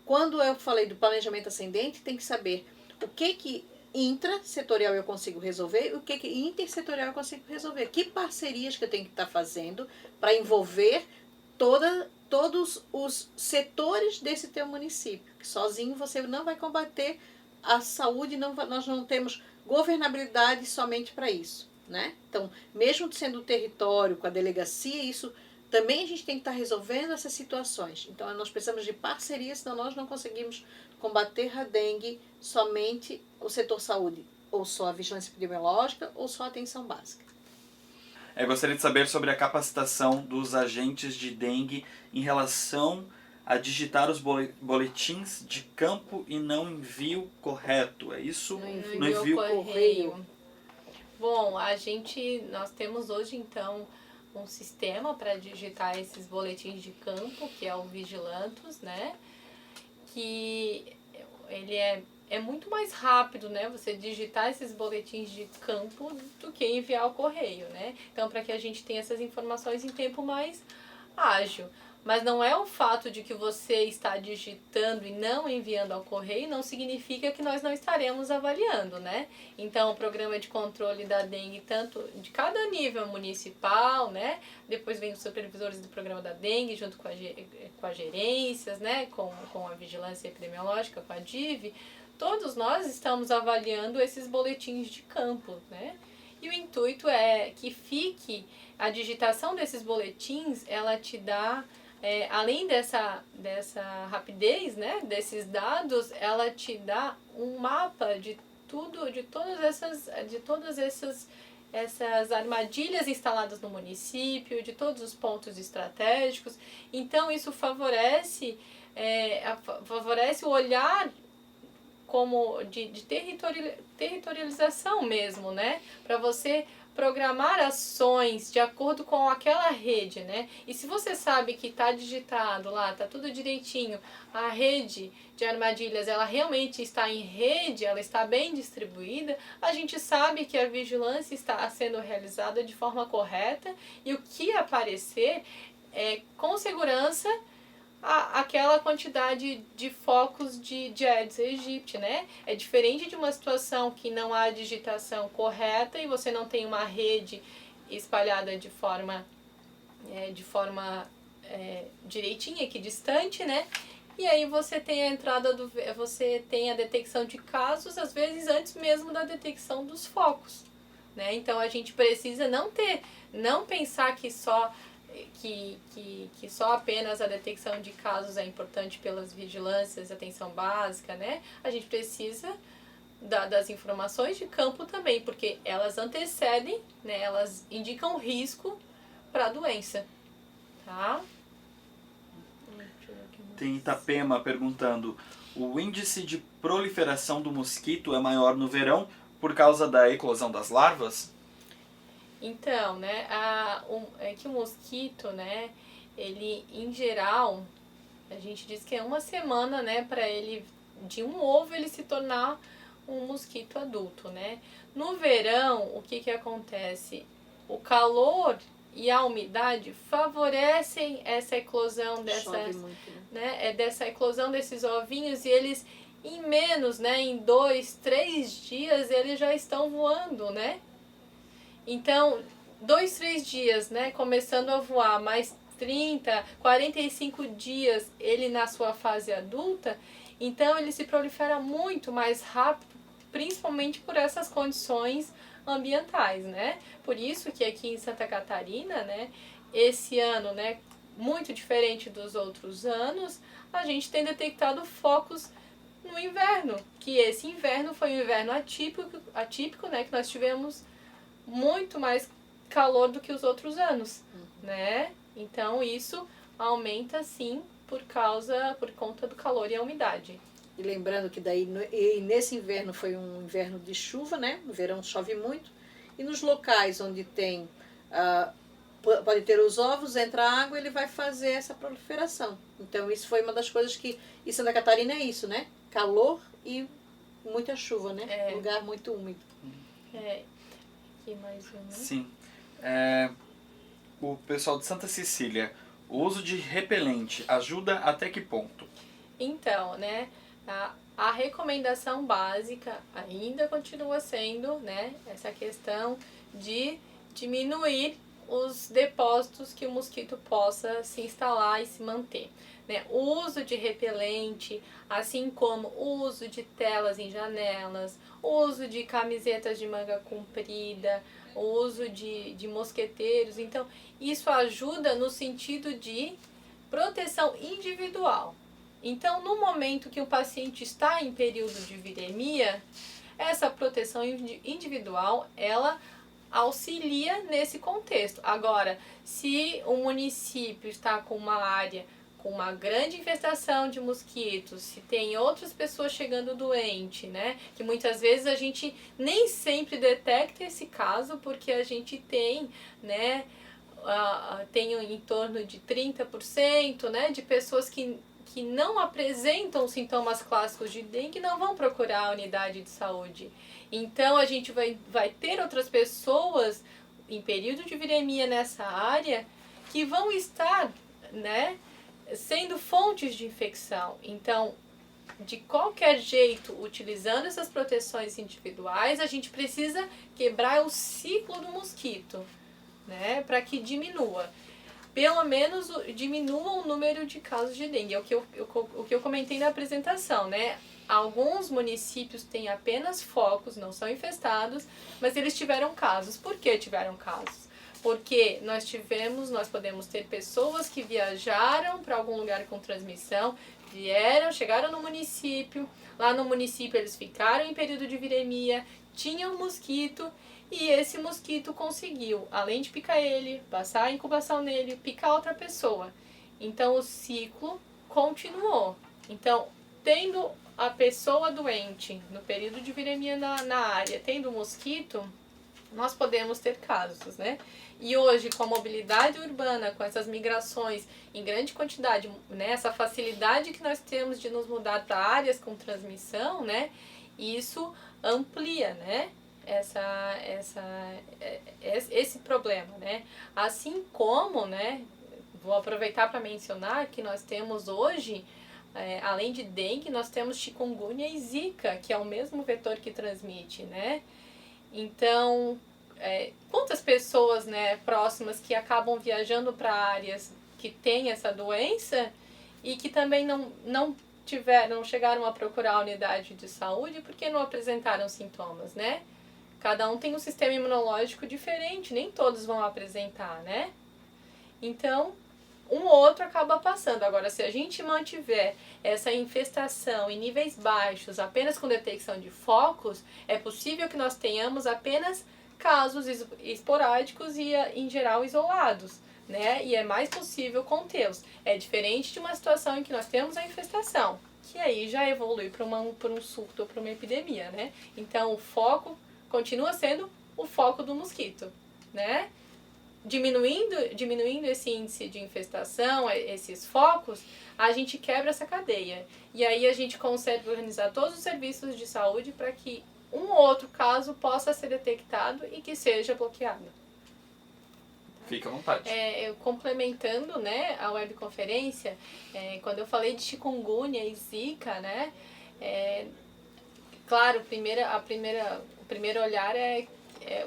S2: Quando eu falei do planejamento ascendente, tem que saber o que intrasetorial eu consigo resolver e o que intersetorial eu consigo resolver. Que parcerias que eu tenho que estar fazendo para envolver todos os setores desse teu município. Que sozinho você não vai combater a saúde, nós não temos governabilidade somente para isso, né? Então, mesmo sendo o território, com a delegacia, isso também a gente tem que estar resolvendo essas situações. Então, nós precisamos de parceria, senão nós não conseguimos combater a dengue somente o setor saúde, ou só a vigilância epidemiológica, ou só a atenção básica.
S3: Eu gostaria de saber sobre a capacitação dos agentes de dengue em relação a digitar os boletins de campo e não envio correto. É isso?
S1: No envio correio. Bom, nós temos hoje, então, um sistema para digitar esses boletins de campo, que é o Vigilantus, né? Que ele é muito mais rápido, né? Você digitar esses boletins de campo do que enviar o correio, né? Então, para que a gente tenha essas informações em tempo mais ágil. Mas não é o fato de que você está digitando e não enviando ao correio, não significa que nós não estaremos avaliando, né? Então, o programa de controle da dengue, tanto de cada nível municipal, né? Depois vem os supervisores do programa da dengue, junto com as gerências, né? Com a vigilância epidemiológica, com a DIV. Todos nós estamos avaliando esses boletins de campo, né? E o intuito é que a digitação desses boletins, ela te dá... além dessa rapidez, né, desses dados, ela te dá um mapa de todas essas armadilhas instaladas no município, de todos os pontos estratégicos. Então, isso favorece o olhar como de territorialização mesmo, né, para você programar ações de acordo com aquela rede, né? E se você sabe que está digitado lá, está tudo direitinho, a rede de armadilhas, ela realmente está em rede, ela está bem distribuída, a gente sabe que a vigilância está sendo realizada de forma correta e o que aparecer, com segurança, aquela quantidade de focos de Aedes aegypti, né? É diferente de uma situação que não há digitação correta e você não tem uma rede espalhada de forma direitinha, equidistante, né? E aí você tem a entrada você tem a detecção de casos, às vezes antes mesmo da detecção dos focos, né? Então a gente precisa não pensar que só apenas a detecção de casos é importante pelas vigilâncias, atenção básica, né? A gente precisa das informações de campo também, porque elas antecedem, né? Elas indicam risco para a doença, tá?
S3: Tem Itapema perguntando: o índice de proliferação do mosquito é maior no verão por causa da eclosão das larvas?
S1: Então, né, é que o mosquito, né, ele, em geral, a gente diz que é uma semana, né, para ele, de um ovo, ele se tornar um mosquito adulto, né. No verão, o que que acontece? O calor e a umidade favorecem essa eclosão dessa eclosão desses ovinhos, e eles, em menos, né, em 2, 3 dias, eles já estão voando, né. Então, 2, 3 dias, né, começando a voar, mais 30, 45 dias ele na sua fase adulta, então ele se prolifera muito mais rápido, principalmente por essas condições ambientais, né? Por isso que aqui em Santa Catarina, né, esse ano, né, muito diferente dos outros anos, a gente tem detectado focos no inverno, que esse inverno foi um inverno atípico, né, que nós tivemos muito mais calor do que os outros anos, né? Então isso aumenta sim por conta do calor e a umidade.
S2: E lembrando que daí nesse inverno foi um inverno de chuva, né? No verão chove muito. E nos locais onde tem pode ter os ovos, entra água, ele vai fazer essa proliferação. Então isso foi uma das coisas que em Santa Catarina é isso, né? Calor e muita chuva, né? Lugar muito úmido.
S1: Aqui mais uma.
S3: Sim. O pessoal de Santa Cecília, o uso de repelente ajuda até que ponto?
S1: Então, né, a recomendação básica ainda continua sendo, né, essa questão de diminuir os depósitos que o mosquito possa se instalar e se manter, né? O uso de repelente, assim como o uso de telas em janelas, o uso de camisetas de manga comprida, o uso de mosqueteiros. Então, isso ajuda no sentido de proteção individual. Então, no momento que o paciente está em período de viremia, essa proteção individual, ela auxilia nesse contexto. Agora, se o município está com uma área com uma grande infestação de mosquitos, se tem outras pessoas chegando doente, né? Que muitas vezes a gente nem sempre detecta esse caso, porque a gente tem, né? Tem em torno de 30%, né? De pessoas que não apresentam sintomas clássicos de dengue não vão procurar a unidade de saúde. Então, a gente vai ter outras pessoas em período de viremia nessa área que vão estar, né, sendo fontes de infecção. Então, de qualquer jeito, utilizando essas proteções individuais, a gente precisa quebrar o ciclo do mosquito, né, para que diminua. Pelo menos diminua o número de casos de dengue. É o que eu comentei na apresentação, né? Alguns municípios têm apenas focos, não são infestados, mas eles tiveram casos. Por que tiveram casos? Porque nós podemos ter pessoas que viajaram para algum lugar com transmissão, chegaram no município, lá no município eles ficaram em período de viremia, tinham um mosquito, e esse mosquito conseguiu, além de picar ele, passar a incubação nele, picar outra pessoa. Então o ciclo continuou. Então, tendo a pessoa doente no período de viremia na área, tendo mosquito, nós podemos ter casos, né? E hoje, com a mobilidade urbana, com essas migrações em grande quantidade, né, essa facilidade que nós temos de nos mudar para áreas com transmissão, né, isso amplia, né, esse problema, né? Assim como, né, vou aproveitar para mencionar que nós temos hoje, além de dengue, nós temos chikungunya e zika, que é o mesmo vetor que transmite, né? Então, quantas pessoas, né, próximas que acabam viajando para áreas que têm essa doença e que também não chegaram a procurar a unidade de saúde porque não apresentaram sintomas, né? Cada um tem um sistema imunológico diferente, nem todos vão apresentar, né? Então, um ou outro acaba passando. Agora, se a gente mantiver essa infestação em níveis baixos, apenas com detecção de focos, é possível que nós tenhamos apenas casos esporádicos e, em geral, isolados, né? E é mais possível contê-los. É diferente de uma situação em que nós temos a infestação, que aí já evolui para um surto ou para uma epidemia, né? Então, o foco continua sendo o foco do mosquito, né? Diminuindo esse índice de infestação, esses focos, a gente quebra essa cadeia. E aí a gente consegue organizar todos os serviços de saúde para que um ou outro caso possa ser detectado e que seja bloqueado.
S3: Fica à vontade.
S1: Complementando, né, a webconferência, quando eu falei de chikungunya e zika, né, claro, o primeiro olhar é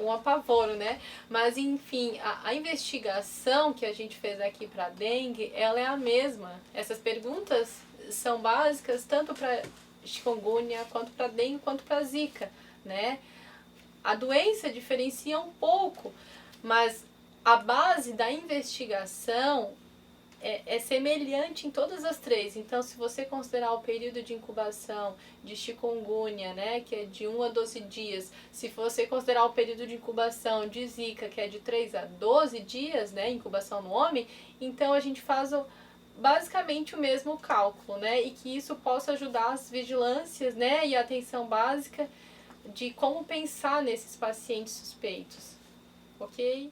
S1: um apavoro, né? Mas, enfim, a investigação que a gente fez aqui para dengue, ela é a mesma. Essas perguntas são básicas tanto para chikungunya, quanto para dengue, quanto para zika, né? A doença diferencia um pouco, mas a base da investigação é semelhante em todas as três. Então, se você considerar o período de incubação de chikungunya, né, que é de 1 a 12 dias, se você considerar o período de incubação de zika, que é de 3 a 12 dias, né, incubação no homem, então a gente faz basicamente o mesmo cálculo, né, e que isso possa ajudar as vigilâncias, né, e a atenção básica de como pensar nesses pacientes suspeitos, ok?